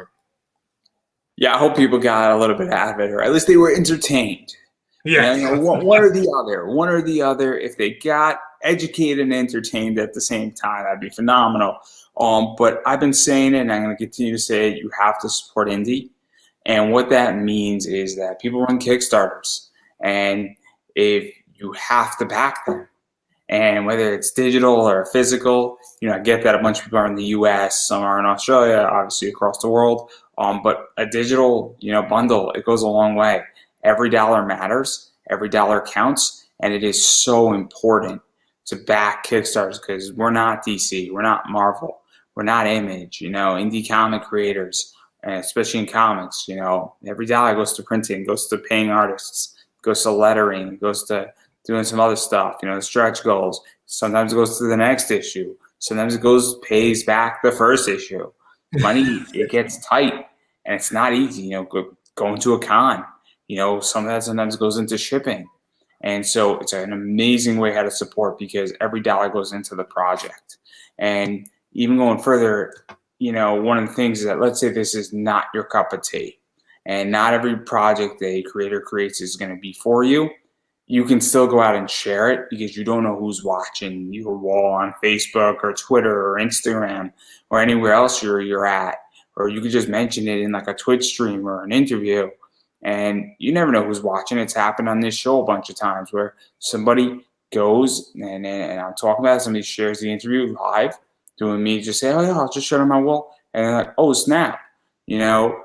yeah, I hope people got a little bit out of it, or at least they were entertained. Yeah, one or the other. If they got educated and entertained at the same time, that'd be phenomenal. But I've been saying it, and I'm going to continue to say it, you have to support indie. And what that means is that people run Kickstarters, and if you have to back them, and whether it's digital or physical, I get that a bunch of people are in the US, some are in Australia, obviously across the world. But a digital, bundle, it goes a long way. Every dollar matters, every dollar counts, and it is so important to back Kickstarters, because we're not DC, we're not Marvel, we're not Image, indie comic creators, and especially in comics, every dollar goes to printing, goes to paying artists, goes to lettering, goes to doing some other stuff, the stretch goals. Sometimes it goes to the next issue. Sometimes it pays back the first issue. Money, it gets tight, and it's not easy, going to a con, some of that sometimes goes into shipping. And so it's an amazing way how to support, because every dollar goes into the project. And even going further, one of the things is that, let's say this is not your cup of tea, and not every project a creator creates is going to be for you. You can still go out and share it, because you don't know who's watching your wall on Facebook or Twitter or Instagram or anywhere else you're at. Or you could just mention it in like a Twitch stream or an interview, And you never know who's watching. It's happened on this show a bunch of times where somebody goes and I'm talking about it, somebody shares the interview live, doing me just say, oh yeah, I'll just shut on my wall. And they're like, oh snap, you know,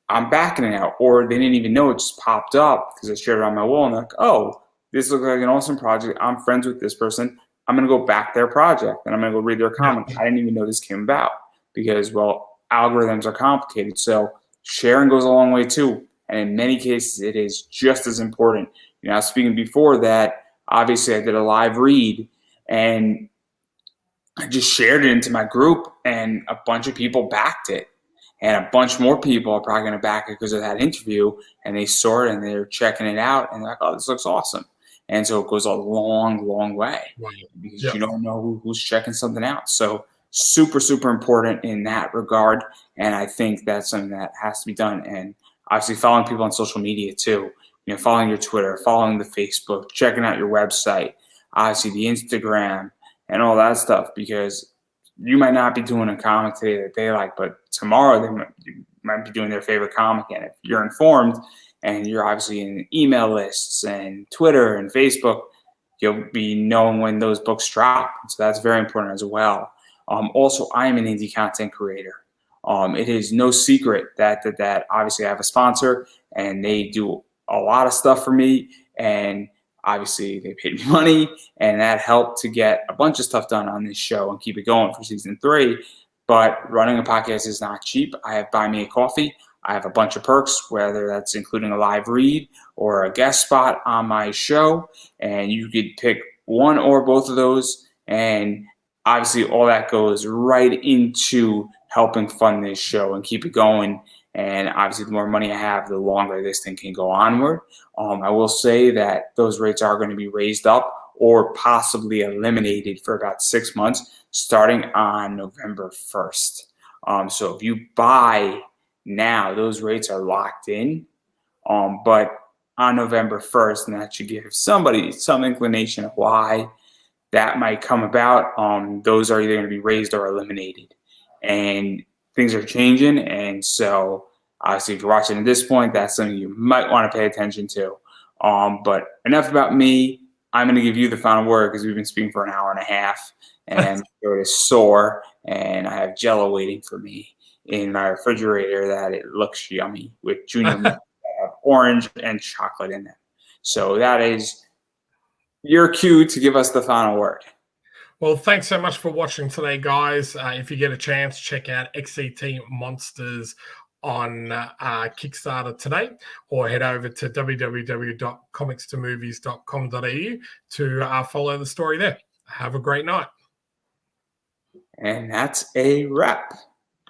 I'm backing it out. Or they didn't even know it just popped up because I shared it on my wall. And they're like, oh, this looks like an awesome project. I'm friends with this person. I'm going to go back their project and I'm going to go read their comment. I didn't even know this came about because, well, algorithms are complicated. So sharing goes a long way too. And in many cases, it is just as important. You know, I was speaking before that, obviously I did a live read and I just shared it into my group and a bunch of people backed it. And a bunch more people are probably going to back it because of that interview. And they saw it and they're checking it out and they're like, oh, this looks awesome. And so it goes a long, long way because you don't know who's checking something out. So super, super important in that regard. And I think that's something that has to be done. And obviously following people on social media too, you know, following your Twitter, following the Facebook, checking out your website, obviously the Instagram and all that stuff, because you might not be doing a comic today that they like, but tomorrow they might be doing their favorite comic. And if you're informed and you're obviously in email lists and Twitter and Facebook, you'll be knowing when those books drop. So that's very important as well. Also, I am an indie content creator. It is no secret that obviously I have a sponsor and they do a lot of stuff for me, and obviously they paid me money, and that helped to get a bunch of stuff done on this show and keep it going for season 3. But running a podcast is not cheap. I have Buy Me a Coffee. I have a bunch of perks, whether that's including a live read or a guest spot on my show, and you could pick one or both of those, and obviously all that goes right into helping fund this show and keep it going. And obviously the more money I have, the longer this thing can go onward. I will say that those rates are going to be raised up or possibly eliminated for about 6 months starting on November 1st. So if you buy now, those rates are locked in. But on November 1st, and that should give somebody some inclination of why that might come about, those are either going to be raised or eliminated. And things are changing, and so obviously if you're watching at this point, that's something you might want to pay attention to. But enough about me. I'm going to give you the final word because we've been speaking for an hour and a half, and my throat is sore, and I have Jell-O waiting for me in my refrigerator that it looks yummy with junior milk, orange and chocolate in them. So that is your cue to give us the final word. Well, thanks so much for watching today, guys. If you get a chance, check out Xct Monsters on Kickstarter today, or head over to www.comicstomovies.com.au to follow the story there. Have a great night. And that's a wrap.